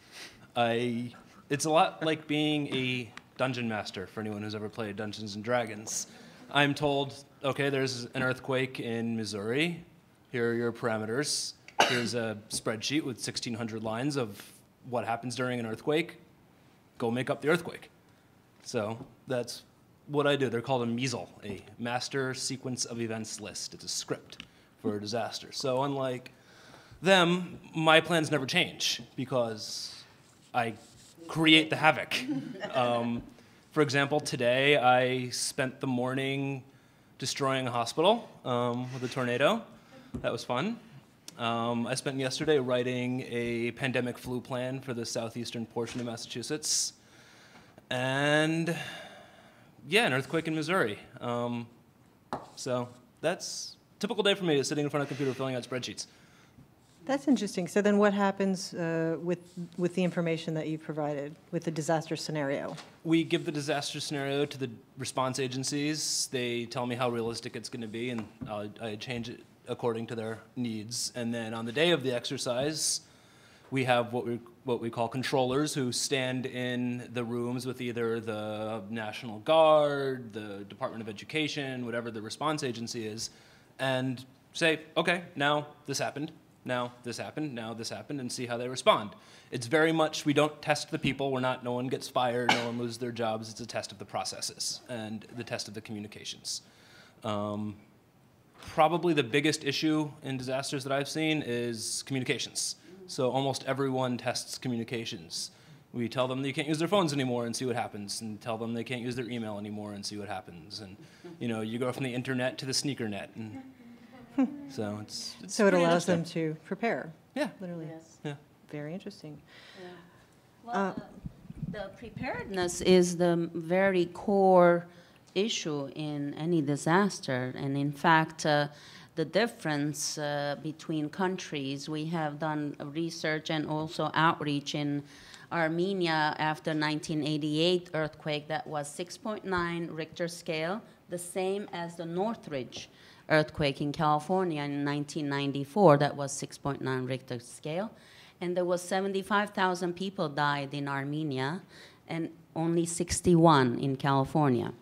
Speaker 9: It's a lot like being a dungeon master for anyone who's ever played Dungeons and Dragons. I'm told, okay, there's an earthquake in Missouri. Here are your parameters. Here's a spreadsheet with 1,600 lines of what happens during an earthquake. Go make up the earthquake. So that's what I do. They're called a MESL, a Master Sequence of Events List. It's a script for a disaster. So unlike them, my plans never change because I create the havoc. For example, today I spent the morning destroying a hospital with a tornado. That was fun. I spent yesterday writing a pandemic flu plan for the southeastern portion of Massachusetts. And yeah, an earthquake in Missouri. So that's a typical day for me, is sitting in front of a computer filling out spreadsheets.
Speaker 1: That's interesting. So then what happens with the information that you've provided, with the disaster scenario?
Speaker 9: We give the disaster scenario to the response agencies. They tell me how realistic it's going to be, and I change it according to their needs. And then on the day of the exercise, we have what we call controllers who stand in the rooms with either the National Guard, the Department of Education, whatever the response agency is, and say, okay, now this happened. Now this happened, now this happened, and see how they respond. It's very much, we don't test the people, no one gets fired, no one loses their jobs, it's a test of the processes and the test of the communications. Probably the biggest issue in disasters that I've seen is communications. So almost everyone tests communications. We tell them they can't use their phones anymore and see what happens, and tell them they can't use their email anymore and see what happens. And you go from the internet to the sneaker net. And so it's
Speaker 1: so it allows them to prepare.
Speaker 9: Yeah.
Speaker 1: Literally.
Speaker 2: Yes.
Speaker 9: Yeah.
Speaker 1: Very interesting.
Speaker 2: Yeah. Well, the preparedness is the very core issue in any disaster. And in fact, the difference between countries, we have done research and also outreach in Armenia after 1988 earthquake that was 6.9 Richter scale, the same as the Northridge earthquake in California in 1994 that was 6.9 Richter scale. And there was 75,000 people died in Armenia and only 61 in California.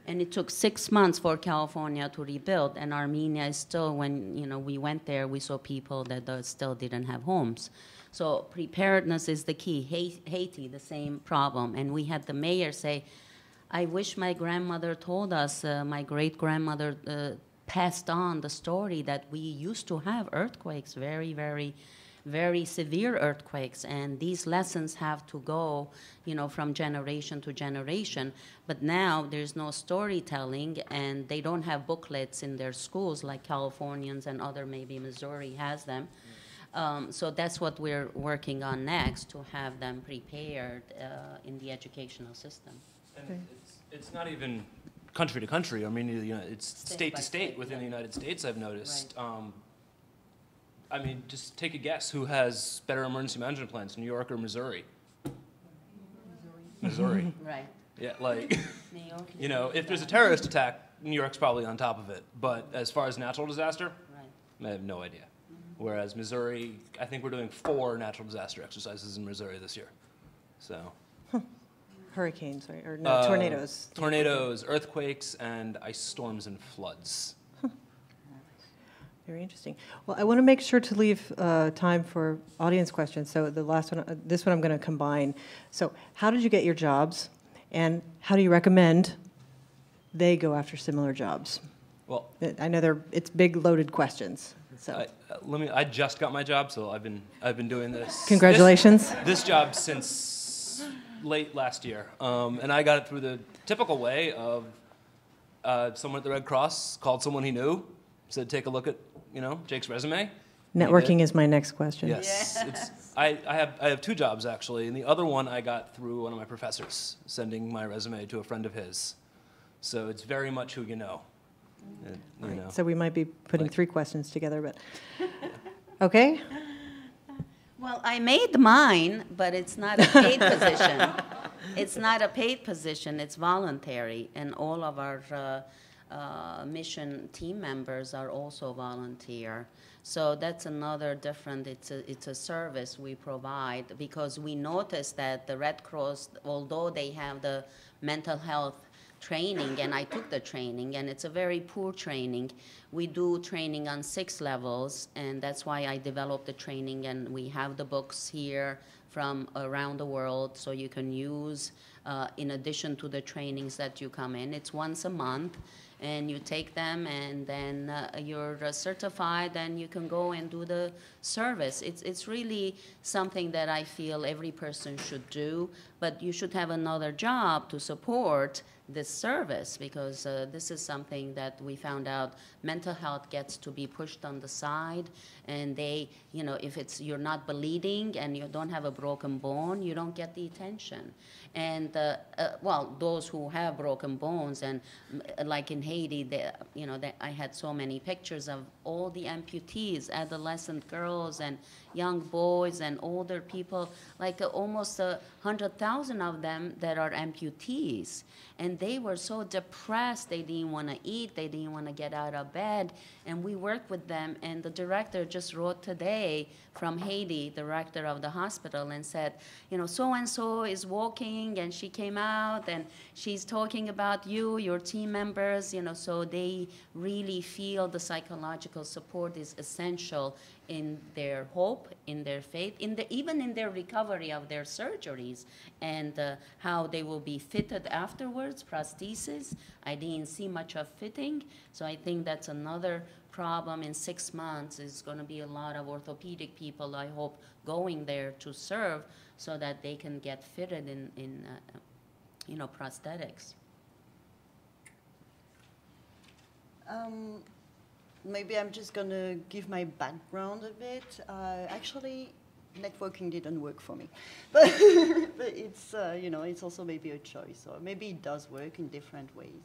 Speaker 2: And it took 6 months for California to rebuild, and Armenia is still, when we went there, we saw people that still didn't have homes. So preparedness is the key. Haiti, the same problem. And we had the mayor say, I wish my grandmother told us, my great-grandmother passed on the story that we used to have earthquakes, very, very, very severe earthquakes, and these lessons have to go, from generation to generation. But now there's no storytelling, and they don't have booklets in their schools like Californians and other, maybe Missouri has them. So that's what we're working on next, to have them prepared in the educational system.
Speaker 9: And it's not even country to country. I mean, it's state to state within the United States, I've noticed. Right. Just take a guess. Who has better emergency management plans, New York or Missouri? Missouri.
Speaker 2: Right.
Speaker 9: Yeah, like,
Speaker 2: New York
Speaker 9: if there's a terrorist attack, New York's probably on top of it. But as far as natural disaster,
Speaker 2: right.
Speaker 9: I have no idea. Whereas Missouri, I think we're doing 4 natural disaster exercises in Missouri this year. So.
Speaker 1: hurricanes, right? Or no, tornadoes.
Speaker 9: Tornadoes, earthquakes, and ice storms and floods.
Speaker 1: Very interesting. Well, I want to make sure to leave time for audience questions. So the last one, this one I'm going to combine. So how did you get your jobs, and how do you recommend they go after similar jobs?
Speaker 9: Well,
Speaker 1: I know it's big, loaded questions. So
Speaker 9: I just got my job, so I've been doing this.
Speaker 1: Congratulations.
Speaker 9: This job since late last year, and I got it through the typical way of someone at the Red Cross called someone he knew, said, take a look at Jake's resume.
Speaker 1: Networking is my next question.
Speaker 9: Yes. I have two jobs actually, and the other one I got through one of my professors sending my resume to a friend of his. So it's very much who you know.
Speaker 1: So we might be putting three questions together, but okay.
Speaker 2: Well, I made mine, but it's not a paid position. It's not a paid position. It's voluntary, and all of our mission team members are also volunteer. So that's another different, it's a service we provide, because we noticed that the Red Cross, although they have the mental health training, and I took the training, and it's a very poor training. We do training on 6 levels, and that's why I developed the training, and we have the books here from around the world, so you can use in addition to the trainings that you come in. It's once a month, and you take them, and then you're certified, and you can go and do the service. It's really something that I feel every person should do, but you should have another job to support this service, because this is something that we found out mental health gets to be pushed on the side, and they, if you're not bleeding and you don't have a broken bone, you don't get the attention. And well, those who have broken bones, and like in Haiti, I had so many pictures of all the amputees, adolescent girls and young boys and older people, like almost 100,000 of them that are amputees. And they were so depressed, they didn't want to eat, they didn't want to get out of bed, and we worked with them. And the director just wrote today from Haiti, the director of the hospital, and said, so-and-so is walking, and she came out, and she's talking about you, your team members, so they really feel the psychological support is essential in their hope, in their faith, even in their recovery of their surgeries, and how they will be fitted afterwards, prosthesis. I didn't see much of fitting, so I think that's another problem. In 6 months is going to be a lot of orthopedic people, I hope, going there to serve so that they can get fitted in prosthetics.
Speaker 8: Maybe I'm just going to give my background a bit. Actually, networking didn't work for me. But it's, it's also maybe a choice, or maybe it does work in different ways.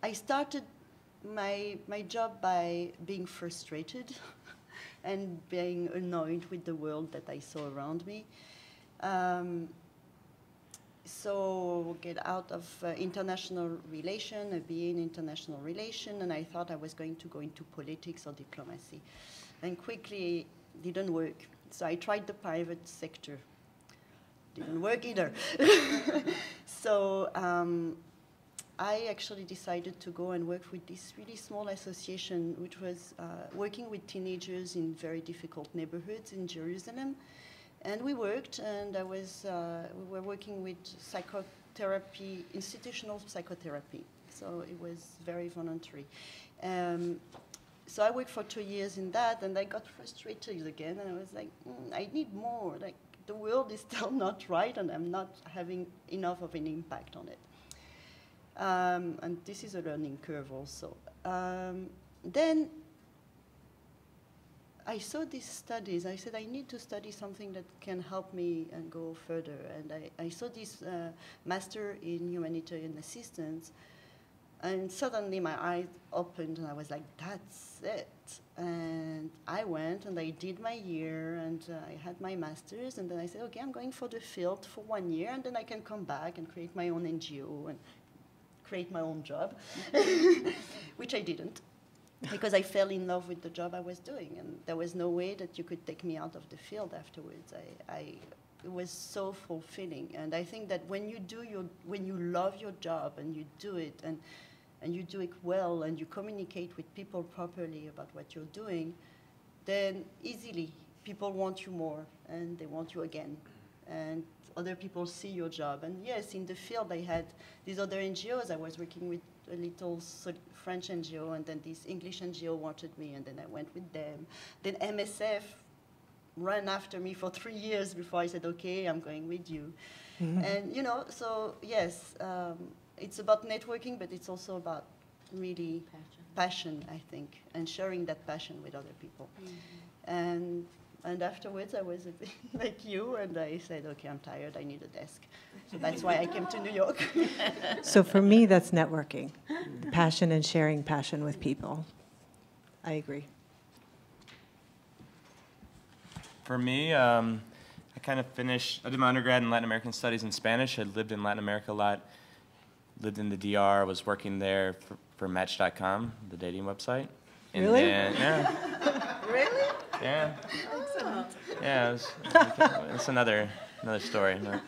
Speaker 8: I started my job by being frustrated and being annoyed with the world that I saw around me. So get out of international relation, a BA in international relation, and I thought I was going to go into politics or diplomacy. And quickly, didn't work. So I tried the private sector. Didn't work either. So I actually decided to go and work with this really small association, which was working with teenagers in very difficult neighborhoods in Jerusalem. And we worked, and we were working with psychotherapy, institutional psychotherapy. So it was very voluntary. So I worked for 2 years in that, and I got frustrated again, and I was like, I need more. Like, the world is still not right, and I'm not having enough of an impact on it. And this is a learning curve also. Then I saw these studies. I said, I need to study something that can help me and go further. And I saw this master in humanitarian assistance. And suddenly my eyes opened, and I was like, that's it. And I went, and I did my year, and I had my master's. And then I said, OK, I'm going for the field for 1 year, and then I can come back and create my own NGO and create my own job, which I didn't, because I fell in love with the job I was doing, and there was no way that you could take me out of the field afterwards. it was so fulfilling. And I think that when you love your job and you do it and you do it well and you communicate with people properly about what you're doing, then easily people want you more and they want you again. And other people see your job. And yes, in the field I had these other NGOs. I was working with a little French NGO, and then this English NGO wanted me, and then I went with them. Then MSF ran after me for 3 years before I said, okay, I'm going with you. And, you know, so yes, it's about networking, but it's also about really passion, I think, and sharing that passion with other people. And afterwards, I was a bit like you, and I said, okay, I'm tired, I need a desk. So that's why I came to New York.
Speaker 1: So for me, that's networking, passion and sharing passion with people. I agree.
Speaker 7: For me, I kind of I did my undergrad in Latin American Studies and Spanish. I lived in Latin America a lot, lived in the DR, was working there for Match.com, the dating website. And
Speaker 1: Really?
Speaker 7: Then, yeah.
Speaker 8: Really?
Speaker 7: Yeah.
Speaker 8: Excellent.
Speaker 7: Yeah, it's another story. No.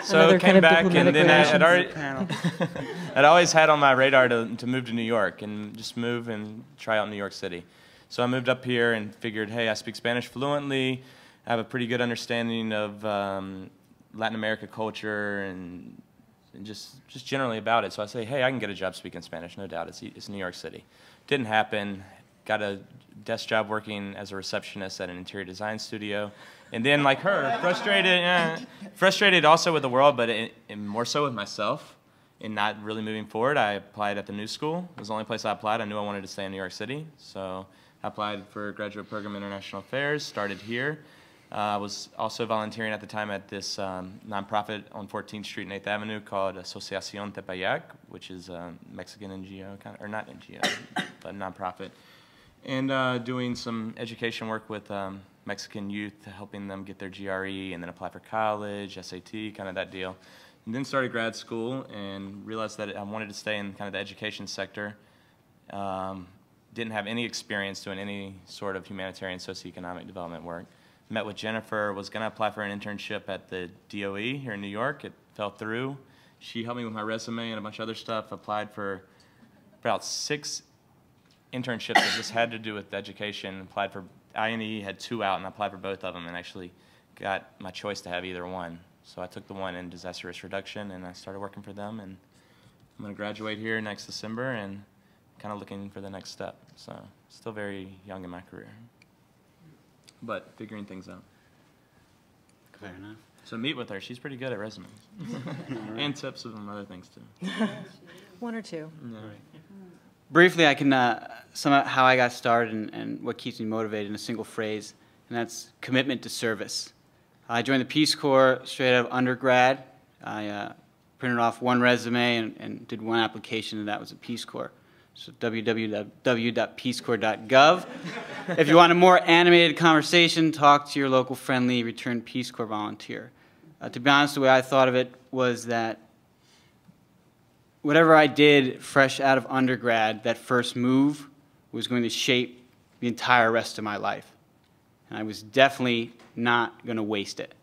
Speaker 7: So
Speaker 1: Another
Speaker 7: came
Speaker 1: kind of
Speaker 7: back, and then
Speaker 1: diplomatic
Speaker 7: I'd always had on my radar to move to New York and just move and try out New York City. So I moved up here and figured, hey, I speak Spanish fluently. I have a pretty good understanding of Latin America culture and just generally about it. So I say, hey, I can get a job speaking Spanish, no doubt. It's New York City. Didn't happen. Got a desk job working as a receptionist at an interior design studio. And then, like her, frustrated also with the world, but more so with myself in not really moving forward. I applied at the New School. It was the only place I applied. I knew I wanted to stay in New York City. So I applied for a graduate program in international affairs, started here. I was also volunteering at the time at this nonprofit on 14th Street and 8th Avenue called Asociación Tepeyac, which is a Mexican NGO, or not NGO, but nonprofit. And doing some education work with Mexican youth, helping them get their GRE and then apply for college, SAT, kind of that deal. And then started grad school and realized that I wanted to stay in kind of the education sector. Didn't have any experience doing any sort of humanitarian socioeconomic development work. Met with Jennifer, was going to apply for an internship at the DOE here in New York. It fell through. She helped me with my resume and a bunch of other stuff. Applied for about 6 internships that just had to do with education. Applied for I&E, had 2 out, and I applied for both of them and actually got my choice to have either one. So I took the one in disaster risk reduction, and I started working for them. And I'm going to graduate here next December and kind of looking for the next step. So still very young in my career, but figuring things out.
Speaker 6: Fair enough.
Speaker 7: So meet with her. She's pretty good at resumes. And tips of some other things, too.
Speaker 1: 1 or 2.
Speaker 7: Yeah.
Speaker 6: Briefly, I can sum up how I got started and what keeps me motivated in a single phrase, and that's commitment to service. I joined the Peace Corps straight out of undergrad. I printed off 1 resume and did 1 application, and that was a Peace Corps. So www.peacecorps.gov. If you want a more animated conversation, talk to your local friendly returned Peace Corps volunteer. To be honest, the way I thought of it was that whatever I did fresh out of undergrad, that first move was going to shape the entire rest of my life. And I was definitely not going to waste it.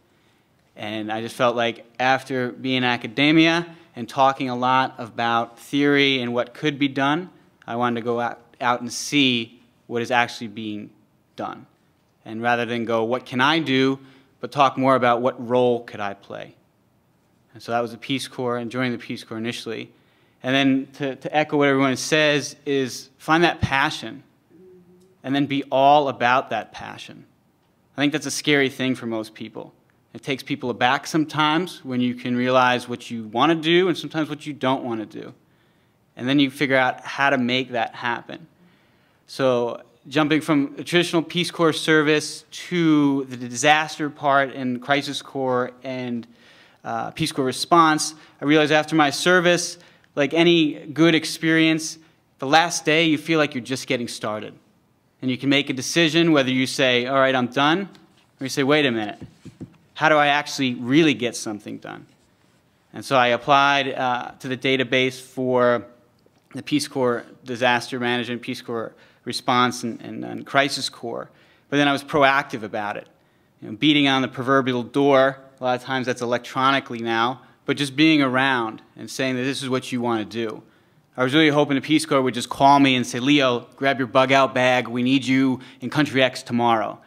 Speaker 6: And I just felt like after being in academia and talking a lot about theory and what could be done, I wanted to go out and see what is actually being done. And rather than go, what can I do, but talk more about what role could I play. And so that was the Peace Corps, and joining the Peace Corps initially. And then to echo what everyone says is find that passion and then be all about that passion. I think that's a scary thing for most people. It takes people aback sometimes when you can realize what you want to do and sometimes what you don't want to do. And then you figure out how to make that happen. So jumping from a traditional Peace Corps service to the disaster part in Crisis Corps and Peace Corps response, I realized after my service, like any good experience, the last day you feel like you're just getting started. And you can make a decision whether you say, all right, I'm done, or you say, wait a minute, how do I actually really get something done? And so I applied to the database for the Peace Corps disaster management, Peace Corps response, and Crisis Corps. But then I was proactive about it, beating on the proverbial door A lot of times that's electronically now, but just being around and saying that this is what you want to do. I was really hoping the Peace Corps would just call me and say, Leo, grab your bug-out bag. We need you in country X tomorrow.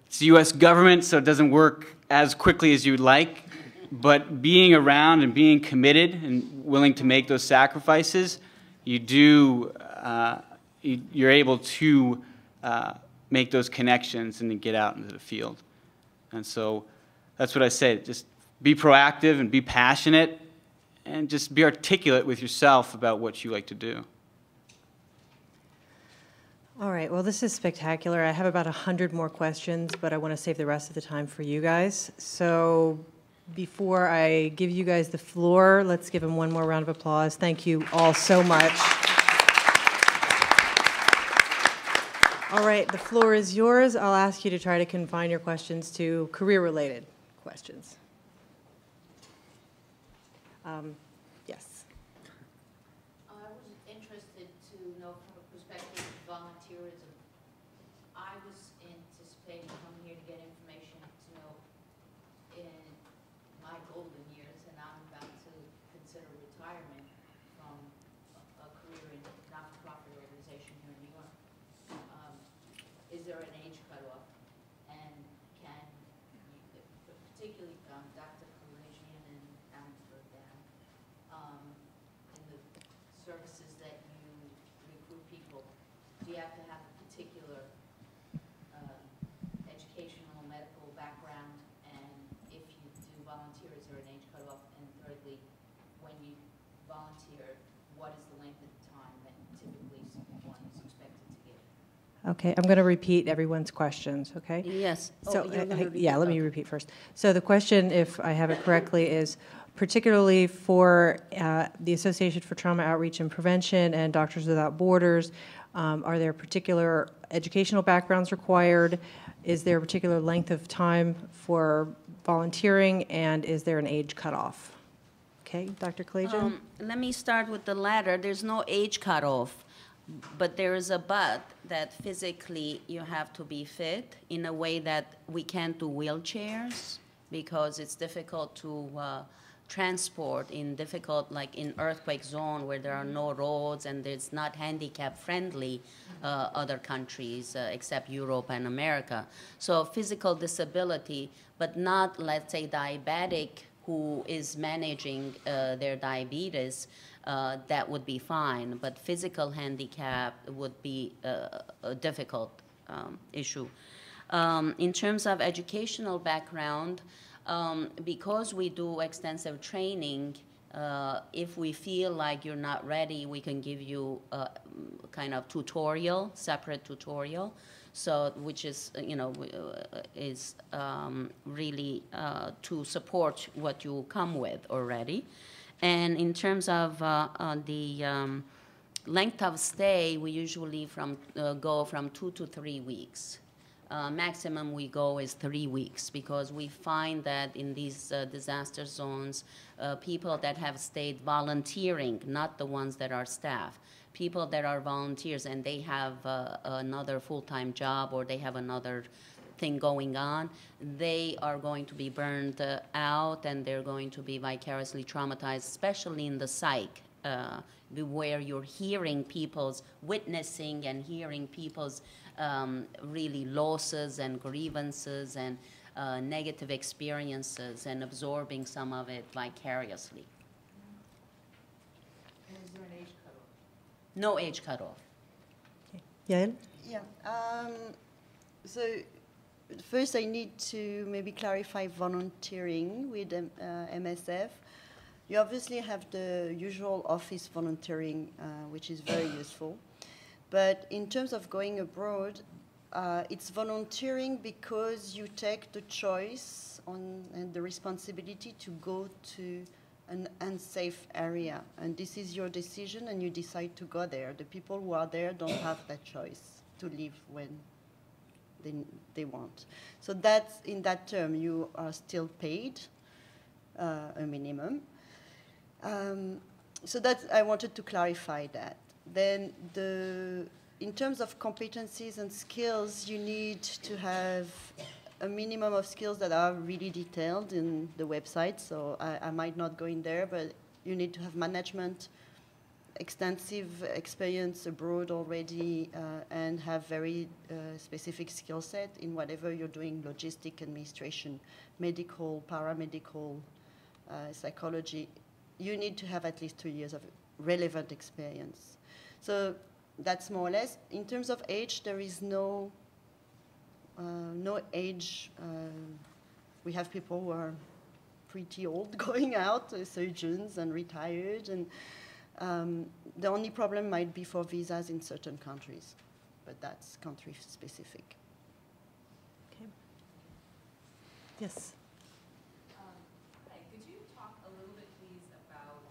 Speaker 6: It's the U.S. government, so it doesn't work as quickly as you'd like, but being around and being committed and willing to make those sacrifices, you're able to make those connections and then get out into the field. And so that's what I say, just be proactive and be passionate and just be articulate with yourself about what you like to do.
Speaker 1: All right, well, this is spectacular. I have about 100 more questions, but I want to save the rest of the time for you guys. So before I give you guys the floor, let's give them one more round of applause. Thank you all so much. All right, the floor is yours. I'll ask you to try to confine your questions to career-related questions. Yes.
Speaker 10: I was interested to know from a perspective of volunteerism. I was anticipating coming here to get information to know in my golden years, and I'm about to consider retirement from a career in a not-for-profit organization here in New York. Is there an age cutoff? And can you, particularly Dr. Kalayjian and Amsterdam, in the services that you recruit people, do you have to have a particular educational, medical background? And if you do volunteer, is there an age cutoff? And thirdly, when you volunteer, what is the length of time that typically one is expected to give?
Speaker 1: Okay, I'm going to repeat everyone's questions, okay?
Speaker 2: Yes.
Speaker 1: So,
Speaker 2: you're gonna repeat
Speaker 1: yeah, let me
Speaker 2: that.
Speaker 1: repeat first. So the question, if I have it correctly, is particularly for the Association for Trauma Outreach and Prevention and Doctors Without Borders, are there particular educational backgrounds required? Is there a particular length of time for volunteering, and is there an age cutoff? Okay, Dr. Kalayjian?
Speaker 2: Let me start with the latter. There's no age cutoff, but there is a but that physically you have to be fit in a way that we can't do wheelchairs because it's difficult to transport in difficult, like in earthquake zone where there are no roads and it's not handicap friendly other countries except Europe and America. So physical disability, but not, let's say, diabetic who is managing their diabetes, that would be fine. But physical handicap would be a difficult issue. In terms of educational background, because we do extensive training, if we feel like you're not ready, we can give you a kind of tutorial, separate tutorial, so which is, is really to support what you come with already. And in terms of the length of stay, we usually go from 2 to 3 weeks. Maximum we go is 3 weeks because we find that in these disaster zones, people that have stayed volunteering, not the ones that are staff, people that are volunteers and they have another full-time job or they have another thing going on, they are going to be burned out and they're going to be vicariously traumatized, especially in the psych, where you're hearing people's witnessing and hearing people's really losses and grievances and negative experiences and absorbing some of it vicariously.
Speaker 10: And is there an age cutoff?
Speaker 2: No age cutoff.
Speaker 1: Yael?
Speaker 8: Yeah. So first I need to maybe clarify volunteering with MSF. You obviously have the usual office volunteering, which is very useful. But in terms of going abroad, it's volunteering because you take the choice and the responsibility to go to an unsafe area. And this is your decision and you decide to go there. The people who are there don't have that choice to leave when they want. So that's, in that term, you are still paid a minimum. So that's, I wanted to clarify that. Then in terms of competencies and skills, you need to have a minimum of skills that are really detailed in the website, so I might not go in there, but you need to have management, extensive experience abroad already, and have very specific skill set in whatever you're doing, logistic, administration, medical, paramedical, psychology. You need to have at least 2 years of relevant experience. So that's more or less. In terms of age, there is no age. We have people who are pretty old going out, surgeons and retired, and the only problem might be for visas in certain countries, but that's country specific.
Speaker 1: Okay. Yes.
Speaker 5: Hi, could you talk a little bit, please, about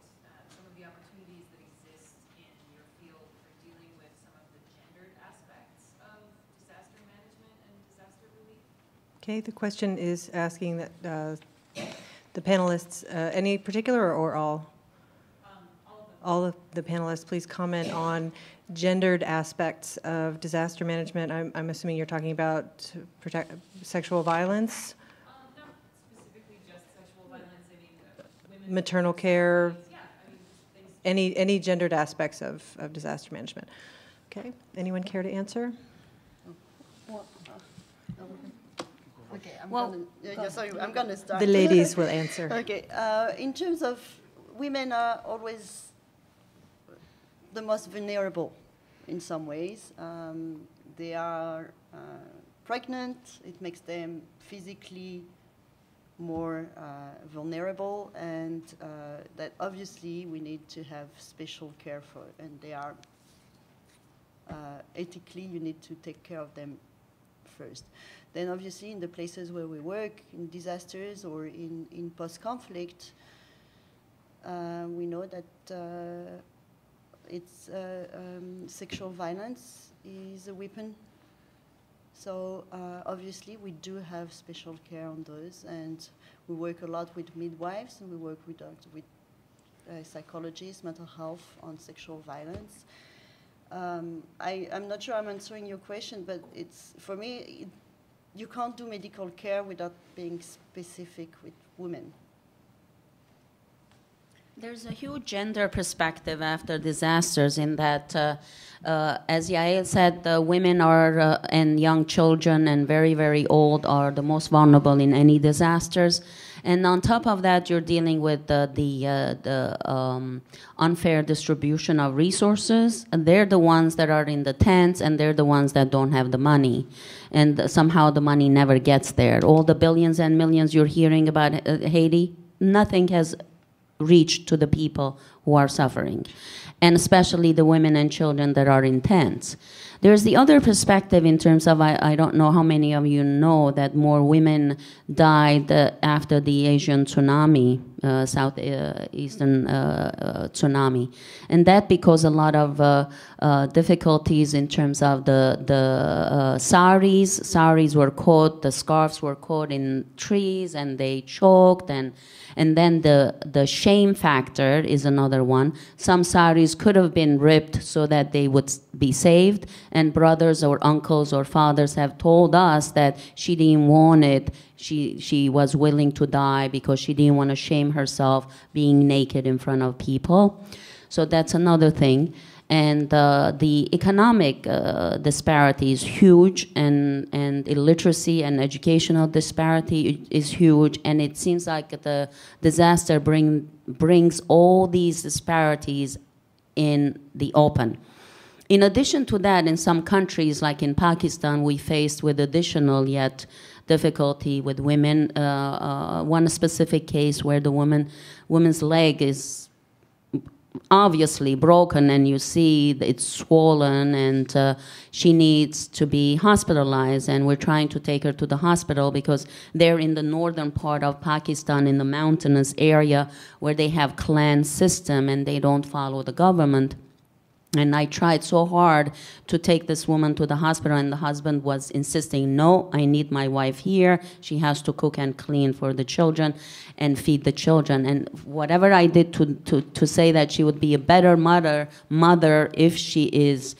Speaker 5: some of the opportunities that exist in your field for dealing with some of the gendered aspects of disaster management and disaster relief?
Speaker 1: Okay, the question is asking that the panelists, any particular or all? All of the panelists, please comment on gendered aspects of disaster management. I'm assuming you're talking about sexual violence?
Speaker 5: Not specifically just sexual violence, I mean, women...
Speaker 1: Maternal care?
Speaker 5: Yeah, I mean, things...
Speaker 1: Any gendered aspects of disaster management. Okay, anyone care to answer?
Speaker 8: Okay, I'm going to start.
Speaker 1: The ladies will answer.
Speaker 8: Okay, in terms of women are always the most vulnerable in some ways. They are pregnant. It makes them physically more vulnerable, and that obviously we need to have special care for, and they are ethically you need to take care of them first. Then obviously in the places where we work, in disasters or in post-conflict, we know that sexual violence is a weapon. So obviously we do have special care on those, and we work a lot with midwives, and we work with psychologists, mental health on sexual violence. I'm not sure I'm answering your question, but it's, for me, you can't do medical care without being specific with women.
Speaker 2: There's a huge gender perspective after disasters in that, as Yael said, women are, and young children and very, very old are the most vulnerable in any disasters. And on top of that, you're dealing with the unfair distribution of resources. And they're the ones that are in the tents, and they're the ones that don't have the money. And somehow the money never gets there. All the billions and millions you're hearing about Haiti, nothing has reached to the people who are suffering, and especially the women and children that are in tents. There's the other perspective in terms of, I don't know how many of you know that more women died after the Asian tsunami, southeastern tsunami. And that because a lot of difficulties in terms of the saris. Saris were caught, the scarves were caught in trees and they choked, and then the shame factor is another one. Some saris could have been ripped so that they would be saved, and brothers or uncles or fathers have told us that she didn't want it. She was willing to die because she didn't want to shame herself being naked in front of people. So that's another thing. And the economic disparity is huge, and illiteracy and educational disparity is huge, and it seems like the disaster brings all these disparities in the open. In addition to that, in some countries, like in Pakistan, we faced with additional yet difficulty with women. One specific case where the woman's leg is obviously broken, and you see it's swollen, and she needs to be hospitalized, and we're trying to take her to the hospital because they're in the northern part of Pakistan in the mountainous area where they have clan system and they don't follow the government. And I tried so hard to take this woman to the hospital, and the husband was insisting, no, I need my wife here. She has to cook and clean for the children and feed the children. And whatever I did to say that she would be a better mother if she is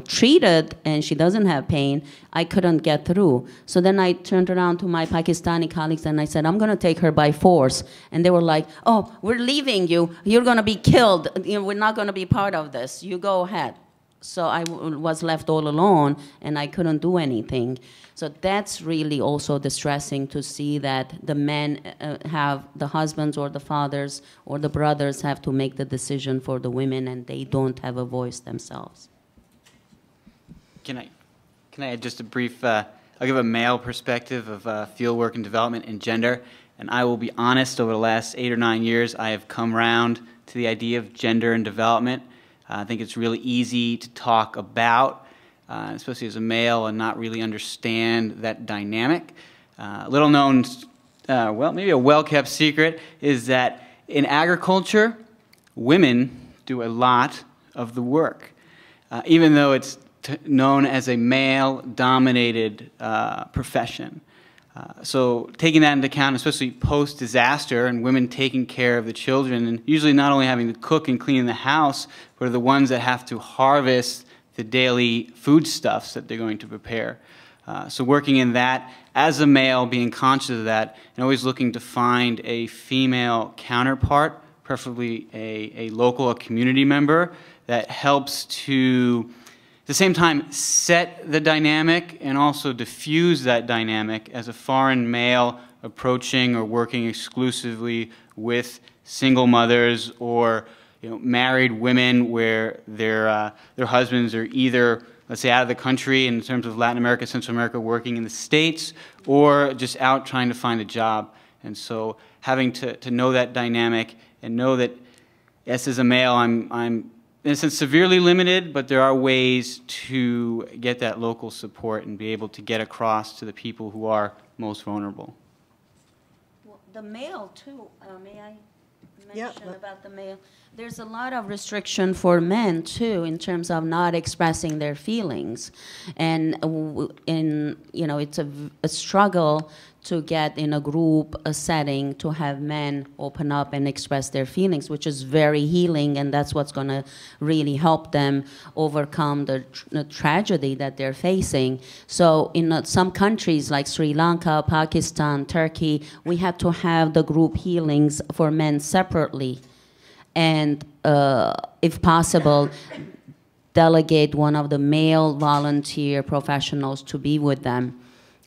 Speaker 2: treated and she doesn't have pain, I couldn't get through. So then I turned around to my Pakistani colleagues and I said, I'm going to take her by force. And they were like, oh, we're leaving you. You're going to be killed. We're not going to be part of this. You go ahead. So I was left all alone, and I couldn't do anything. So that's really also distressing to see that the men have, the husbands or the fathers or the brothers have to make the decision for the women, and they don't have a voice themselves.
Speaker 6: Can I add just a brief, I'll give a male perspective of field work and development and gender. And I will be honest, over the last 8 or 9 years, I have come around to the idea of gender and development. I think it's really easy to talk about, especially as a male, and not really understand that dynamic. Little known, well, maybe a well-kept secret, is that in agriculture, women do a lot of the work. Even though it's known as a male-dominated profession. So taking that into account, especially post-disaster, and women taking care of the children, and usually not only having to cook and clean the house, but are the ones that have to harvest the daily foodstuffs that they're going to prepare. So working in that, as a male, being conscious of that, and always looking to find a female counterpart, preferably a local, a community member, that helps to, at the same time, set the dynamic and also diffuse that dynamic as a foreign male approaching or working exclusively with single mothers or married women where their husbands are either, let's say, out of the country in terms of Latin America, Central America, working in the States, or just out trying to find a job. And so having to know that dynamic and know that, yes, as a male, I'm in a sense severely limited, but there are ways to get that local support and be able to get across to the people who are most vulnerable.
Speaker 2: Well, the male, too, may I mention
Speaker 1: Yeah.
Speaker 2: about the male? There's a lot of restriction for men, too, in terms of not expressing their feelings. And, it's a struggle to get in a group setting to have men open up and express their feelings, which is very healing, and that's what's going to really help them overcome the tragedy that they're facing. So in some countries like Sri Lanka, Pakistan, Turkey, we had to have the group healings for men separately. And if possible, delegate one of the male volunteer professionals to be with them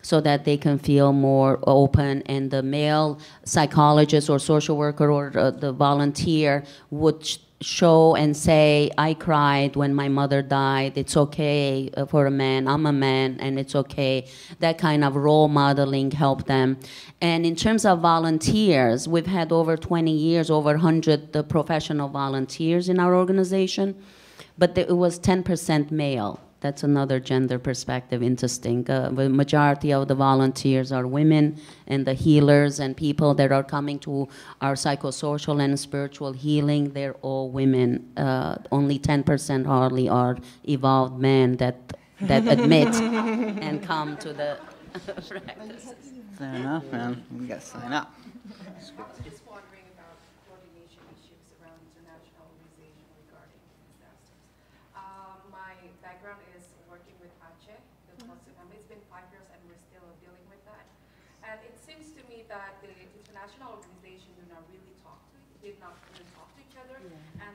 Speaker 2: so that they can feel more open, and the male psychologist or social worker or the volunteer would show and say, I cried when my mother died, it's okay for a man, I'm a man, and it's okay. That kind of role modeling helped them. And in terms of volunteers, we've had over 20 years, over 100 professional volunteers in our organization, but it was 10% male. That's another gender perspective, interesting. The majority of the volunteers are women, and the healers and people that are coming to our psychosocial and spiritual healing, they're all women. Only 10% hardly are evolved men that admit and come to the practices.
Speaker 6: Fair enough, man. We got to sign up.
Speaker 4: I was just wondering about coordination issues around international organization regarding disasters. My background is working with ACE, the foster family. It's been 5 years and we're still dealing with that. And it seems to me that the international organization did not really talk to each other, and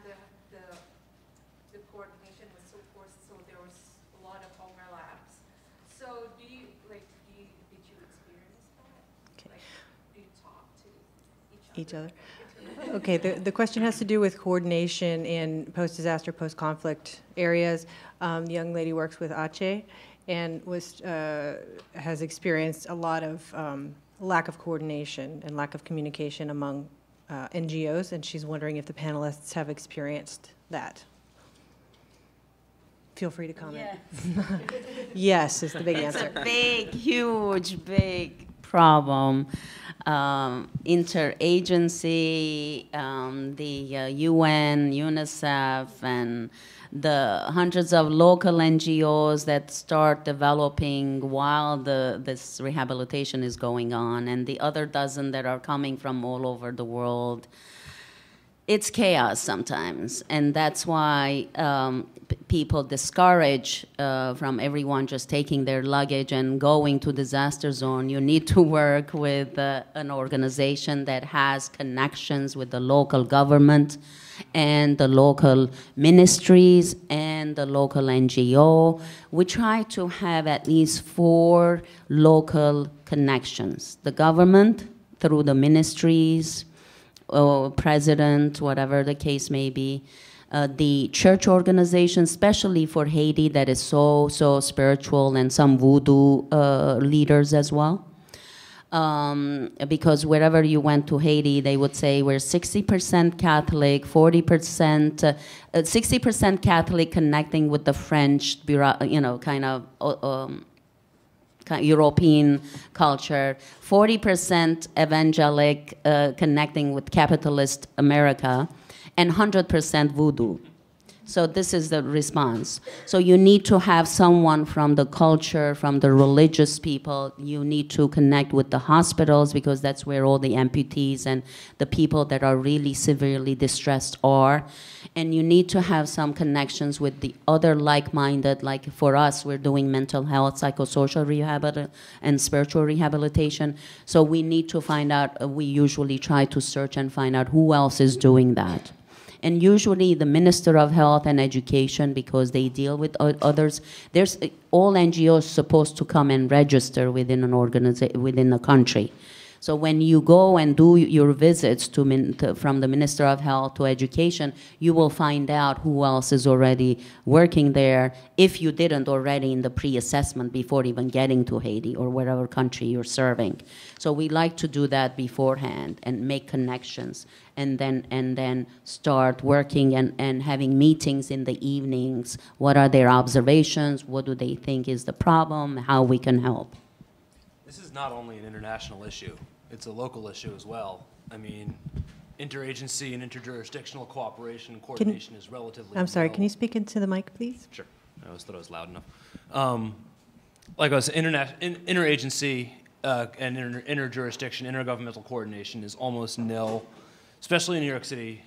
Speaker 4: the coordination was so poor, so there was a lot of overlaps. So did you experience that?
Speaker 1: Okay.
Speaker 4: Like, do you talk to each other?
Speaker 1: Okay, the question has to do with coordination in post-disaster, post-conflict areas. The young lady works with ACE and has experienced a lot of lack of coordination and lack of communication among NGOs, and she's wondering if the panelists have experienced that. Feel free to comment.
Speaker 2: Yes.
Speaker 1: Yes is the big
Speaker 2: It's
Speaker 1: answer.
Speaker 2: a big, huge, big problem. Interagency, the UN, UNICEF, and the hundreds of local NGOs that start developing while this rehabilitation is going on, and the other dozen that are coming from all over the world. It's chaos sometimes, and that's why people discouraged from everyone just taking their luggage and going to disaster zone. You need to work with an organization that has connections with the local government and the local ministries and the local NGO. We try to have at least 4 local connections. The government through the ministries, or president, whatever the case may be. The church organization, especially for Haiti, that is so spiritual, and some voodoo leaders as well. Because wherever you went to Haiti, they would say we're 60% Catholic, 40%, 60% Catholic connecting with the French, you know, kind of European culture, 40% evangelic connecting with capitalist America, and 100% voodoo. So this is the response. So you need to have someone from the culture, from the religious people. You need to connect with the hospitals, because that's where all the amputees and the people that are really severely distressed are. And you need to have some connections with the other like-minded, like for us, we're doing mental health, psychosocial rehabilitation, and spiritual rehabilitation. So we need to find out, we usually try to search and find out who else is doing that. And usually the Minister of Health and Education, because they deal with others, there's all NGOs supposed to come and register within an organization, within the country. So when you go and do your visits from the Minister of Health to Education, you will find out who else is already working there, if you didn't already in the pre-assessment before even getting to Haiti or whatever country you're serving. So we like to do that beforehand and make connections, and then start working and having meetings in the evenings. What are their observations? What do they think is the problem? How we can help?
Speaker 9: This is not only an international issue, it's a local issue as well. I mean, interagency and interjurisdictional cooperation and coordination is relatively
Speaker 1: I'm sorry,
Speaker 9: low.
Speaker 1: can you speak into the mic, please?
Speaker 9: Sure. I always thought I was loud enough. Like I was interagency and interjurisdiction, intergovernmental coordination is almost nil, especially in New York City.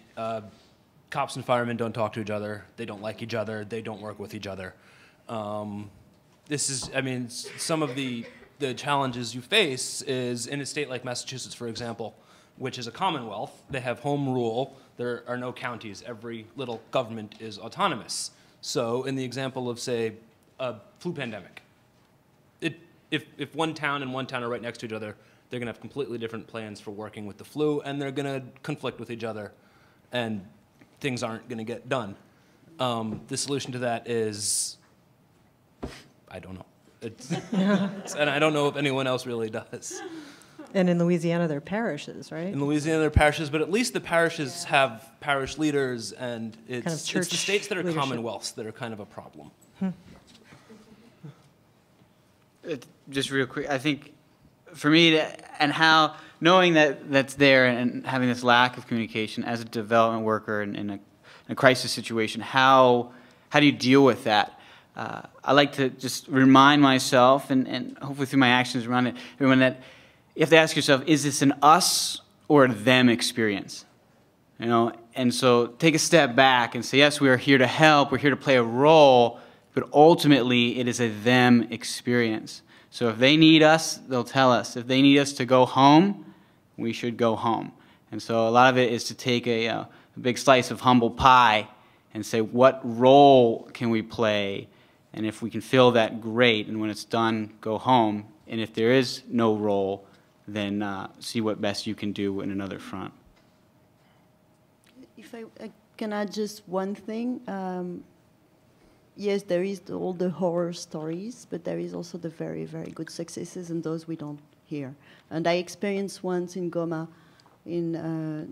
Speaker 9: Cops and firemen don't talk to each other. They don't like each other. They don't work with each other. This is, I mean, some of the challenges you face is in a state like Massachusetts, for example, which is a commonwealth. They have home rule. There are no counties. Every little government is autonomous. So in the example of, say, a flu pandemic, if one town and one town are right next to each other, they're going to have completely different plans for working with the flu, and they're going to conflict with each other, and things aren't going to get done. The solution to that is, I don't know. And I don't know if anyone else really does.
Speaker 1: And in Louisiana, they're parishes, right?
Speaker 9: In Louisiana, they're parishes, but at least the parishes have parish leaders, and it's,
Speaker 1: Kind of church
Speaker 9: it's the states that are
Speaker 1: leadership.
Speaker 9: commonwealths that are kind of a problem.
Speaker 6: Just real quick, I think for me, and how knowing that that's there and having this lack of communication as a development worker in a crisis situation, how do you deal with that? I like to just remind myself, and hopefully through my actions around it, everyone, that you have to ask yourself, is this an us or a them experience? You know, and so take a step back and say, yes, we are here to help, we're here to play a role, but ultimately it is a them experience. So if they need us, they'll tell us. If they need us to go home, we should go home. And so a lot of it is to take a big slice of humble pie and say, what role can we play? And if we can fill that, great. And when it's done, go home. And if there is no role, then see what best you can do in another front.
Speaker 8: If I can add just one thing, yes, there is all the horror stories, but there is also the very, very good successes, and those we don't hear. And I experienced once in Goma, in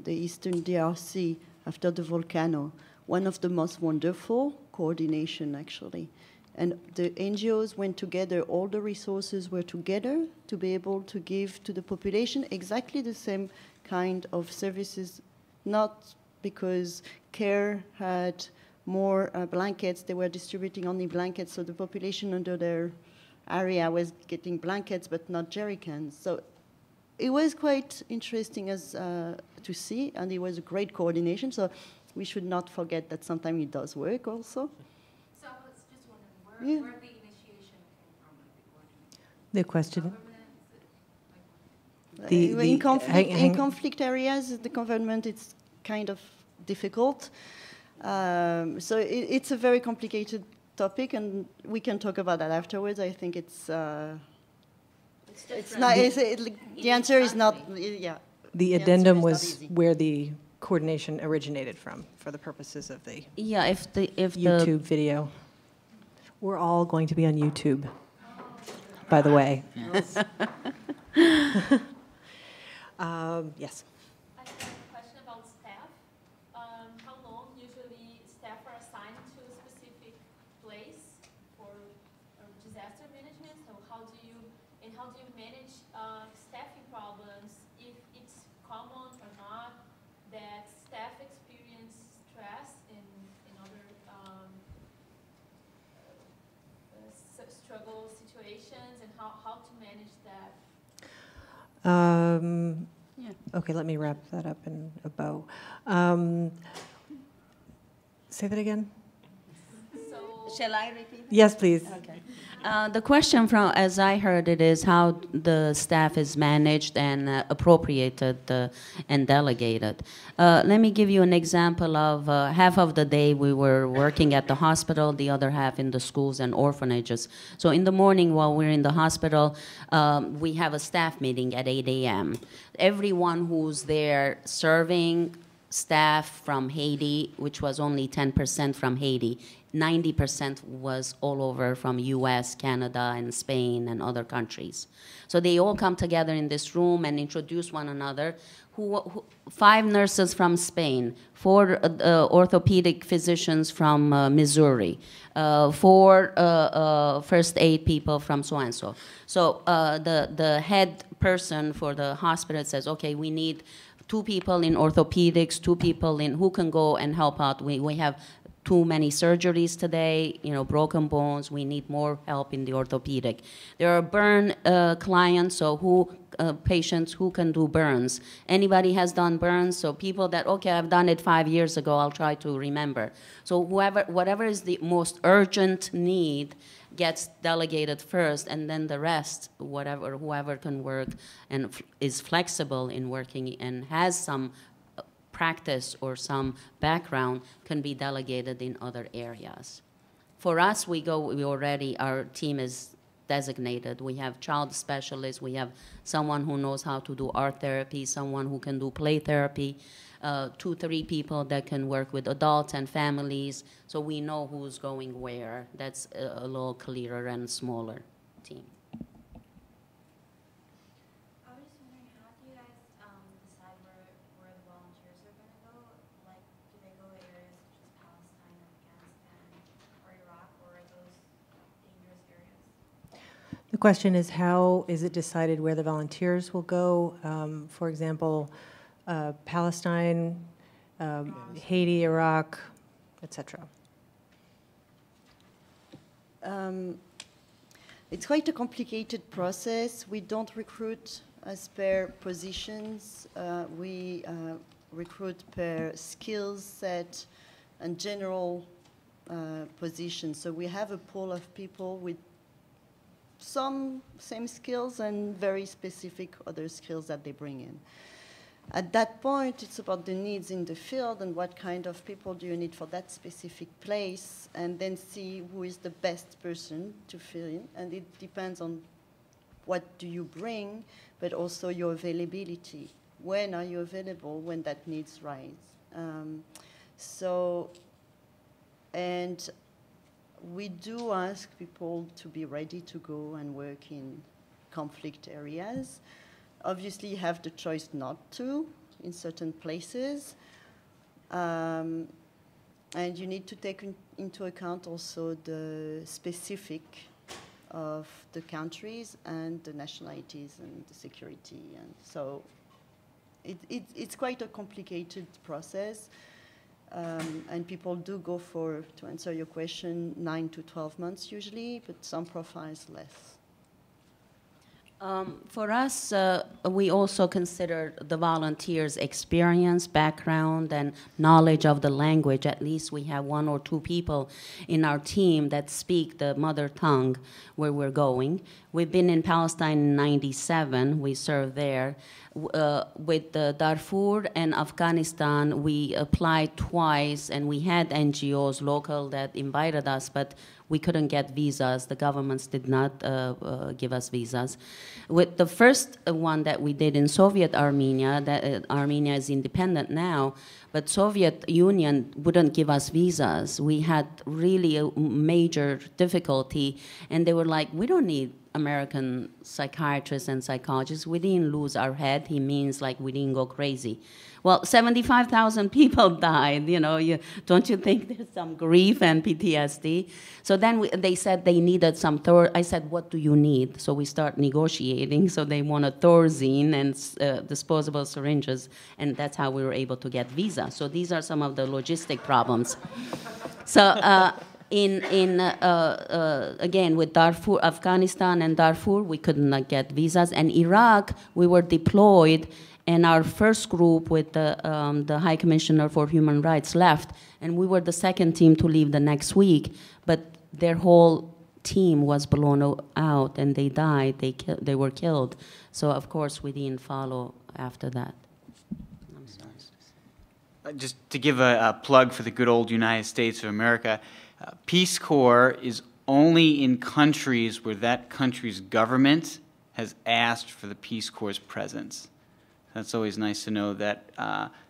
Speaker 8: the eastern DRC, after the volcano, one of the most wonderful coordination, actually. And the NGOs went together, all the resources were together to be able to give to the population exactly the same kind of services, not because CARE had more blankets, they were distributing only blankets, so the population under their area was getting blankets but not jerry cans. So it was quite interesting as to see, and it was a great coordination, so we should not forget that sometimes it does work also.
Speaker 5: So
Speaker 8: Yeah.
Speaker 4: Where the initiation came from, like the coordination?
Speaker 1: The question.
Speaker 4: Government, is it like what?
Speaker 8: In conflict areas, the government is kind of difficult. So it's a very complicated topic, and we can talk about that afterwards. I think it's not. The answer is not. Yeah.
Speaker 1: The addendum was where the coordination originated from, for the purposes of the
Speaker 2: Yeah, if the
Speaker 1: YouTube video. We're all going to be on YouTube, by the way. Yes. Yes.
Speaker 11: I have a question about staff. How long usually staff are assigned to a specific place for disaster management? So how do you manage staffing problems if it's common or not that staff experience stress in other struggle situations, and how to manage that?
Speaker 1: Okay, let me wrap that up in a bow. Say that again?
Speaker 2: Shall I repeat?
Speaker 1: Yes, please.
Speaker 2: Okay. The question from, as I heard it, is how the staff is managed and appropriated and delegated. Let me give you an example of half of the day we were working at the hospital, the other half in the schools and orphanages. So in the morning while we're in the hospital, we have a staff meeting at 8 a.m. Everyone who's there serving, staff from Haiti, which was only 10% from Haiti, 90% was all over from US, Canada, and Spain, and other countries. So they all come together in this room and introduce one another. 5 nurses from Spain, 4 orthopedic physicians from Missouri, 4 first aid people from so-and-so. So the head person for the hospital says, okay, we need 2 people in orthopedics, 2 people in who can go and help out. We have too many surgeries today, broken bones. We need more help in the orthopedic. There are burn clients, so patients who can do burns. Anybody has done burns? So people that, okay, I've done it 5 years ago, I'll try to remember. So whatever is the most urgent need gets delegated first, and then the rest, whoever can work and is flexible in working and has some practice or some background can be delegated in other areas. For us, our team is designated. We have child specialists, we have someone who knows how to do art therapy, someone who can do play therapy, 2, 3 people that can work with adults and families, so we know who's going where. That's a little clearer and smaller team.
Speaker 12: I was just wondering, how do you guys decide where the volunteers are going to go? Like, do they go to areas such as Palestine, Afghanistan, or Iraq, or are those dangerous areas?
Speaker 1: The question is, how is it decided where the volunteers will go? For example, Palestine, Haiti, Iraq, etc.
Speaker 8: It's quite a complicated process. We don't recruit as per positions. We recruit per skills set and general positions. So we have a pool of people with some same skills and very specific other skills that they bring in. At that point, it's about the needs in the field and what kind of people do you need for that specific place, and then see who is the best person to fill in. And it depends on what do you bring, but also your availability. When are you available when that needs rise? And we do ask people to be ready to go and work in conflict areas. Obviously, you have the choice not to in certain places. And you need to take into account also the specific of the countries and the nationalities and the security. And so it's quite a complicated process. And people do go for, to answer your question, 9 to 12 months usually, but some profiles less.
Speaker 2: For us, we also consider the volunteers' experience, background, and knowledge of the language. At least we have 1 or 2 people in our team that speak the mother tongue where we're going. We've been in Palestine in '97. We served there. With Darfur and Afghanistan, we applied twice, and we had NGOs local that invited us, but we couldn't get visas. The governments did not give us visas. With the first one that we did in Soviet Armenia, that Armenia is independent now, but Soviet Union wouldn't give us visas. We had really a major difficulty, and they were like, we don't need American psychiatrists and psychologists. We didn't lose our head. He means like we didn't go crazy. Well, 75,000 people died, you know. Don't you think there's some grief and PTSD? So then they said they needed some I said, what do you need? So we start negotiating. So they wanted Thorazine and disposable syringes, and that's how we were able to get visa. So these are some of the logistic problems. So again, with Darfur, Afghanistan and Darfur, we could not get visas. And Iraq, we were deployed, and our first group with the High Commissioner for Human Rights left, and we were the second team to leave the next week, but their whole team was blown out, and they died. They were killed. So, of course, we didn't follow after that. I'm sorry.
Speaker 6: Just to give a plug for the good old United States of America, Peace Corps is only in countries where that country's government has asked for the Peace Corps' presence. That's always nice to know that,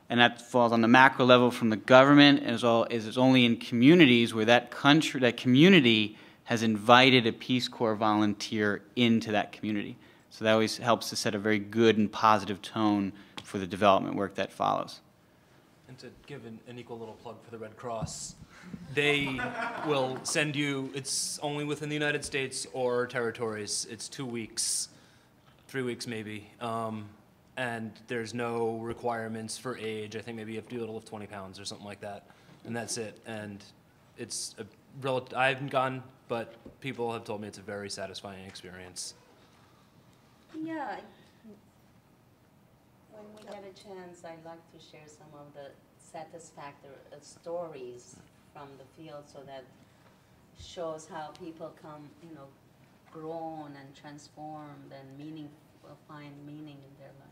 Speaker 6: and that falls on the macro level from the government, as well as it's only in communities where that community has invited a Peace Corps volunteer into that community. So that always helps to set a very good and positive tone for the development work that follows.
Speaker 9: And to give an equal little plug for the Red Cross, they will send you, it's only within the United States or territories. It's 2 weeks, 3 weeks maybe. And there's no requirements for age. I think maybe you have to do a little of 20 pounds or something like that. And that's it. And it's I haven't gone, but people have told me it's a very satisfying experience.
Speaker 2: Yeah. When we get a chance, I'd like to share some of the satisfactory stories from the field, so that shows how people come, you know, grown and transformed and find meaning in their life.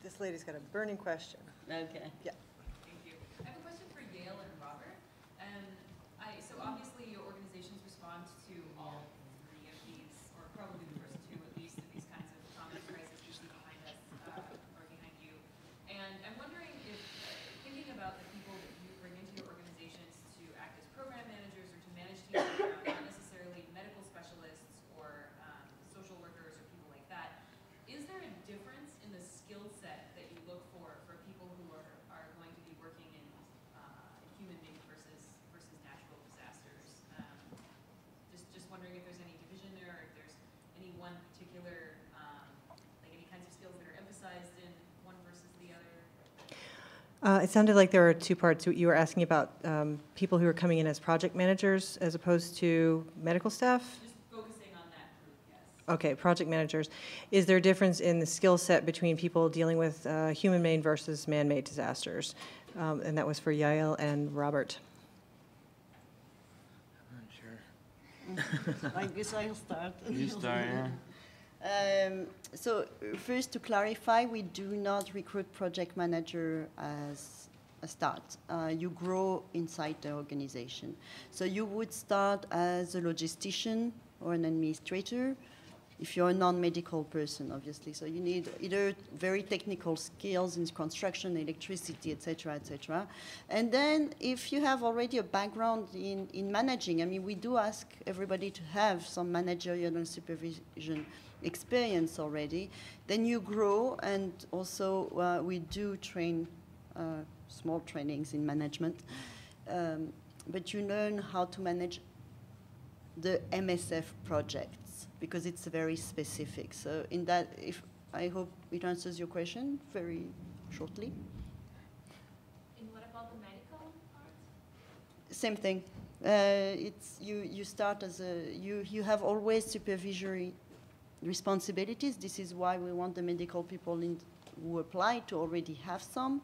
Speaker 1: This lady's got a burning question.
Speaker 2: Okay.
Speaker 1: Yeah.
Speaker 5: Thank you. I have a question for Yale and Robert. And so obviously your organizations respond to all 3 of these, or probably the first 2 at least, of these kinds of common crises you see behind us, or behind you. And I'm wondering if, thinking about the people that you bring into your organizations to act as program managers or to manage teams around, not necessarily medical specialists or social workers or people like that, is there a difference in the skill set that you look for people who are going to be working in human-made versus natural disasters? Just wondering if there's any division there, or if there's any one particular, like any kinds of skills that are emphasized in one versus the other?
Speaker 1: It sounded like there were 2 parts. You were asking about people who are coming in as project managers as opposed to medical staff?
Speaker 5: Just focusing on that group, yes.
Speaker 1: Okay, project managers. Is there a difference in the skill set between people dealing with human-made versus man-made disasters? And that was for Yael and Robert.
Speaker 6: I'm not sure.
Speaker 8: I guess I'll start.
Speaker 6: You start, yeah.
Speaker 8: So first, to clarify, we do not recruit project manager as a start. You grow inside the organization. So you would start as a logistician or an administrator, if you're a non-medical person, obviously. So you need either very technical skills in construction, electricity, et cetera, et cetera. And then if you have already a background in managing, I mean, we do ask everybody to have some managerial and supervision experience already. Then you grow, and also we do train small trainings in management. But you learn how to manage the MSF projects, because it's very specific. So in that, I hope it answers your question very shortly.
Speaker 11: And what about the medical part?
Speaker 8: Same thing. It's you start as you have always supervisory responsibilities. This is why we want the medical people who apply to already have some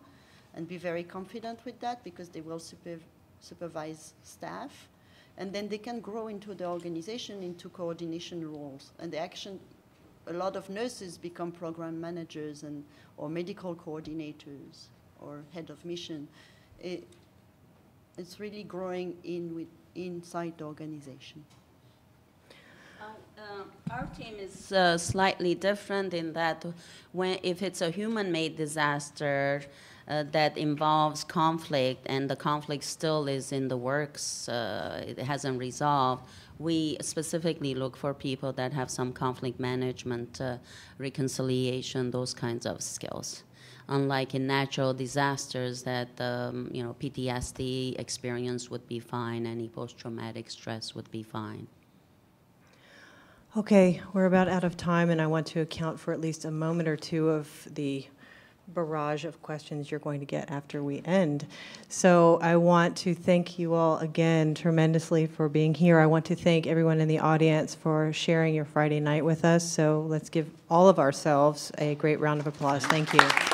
Speaker 8: and be very confident with that, because they will supervise staff. And then they can grow into the organization into coordination roles. And a lot of nurses become program managers or medical coordinators or head of mission. It's really growing inside the organization.
Speaker 2: Our team is slightly different in that if it's a human-made disaster that involves conflict and the conflict still is in the works, it hasn't resolved, we specifically look for people that have some conflict management, reconciliation, those kinds of skills. Unlike in natural disasters that, PTSD experience would be fine, any post-traumatic stress would be fine.
Speaker 1: Okay, we're about out of time, and I want to account for at least a moment or two of the barrage of questions you're going to get after we end. So I want to thank you all again tremendously for being here. I want to thank everyone in the audience for sharing your Friday night with us. So let's give all of ourselves a great round of applause. Thank you.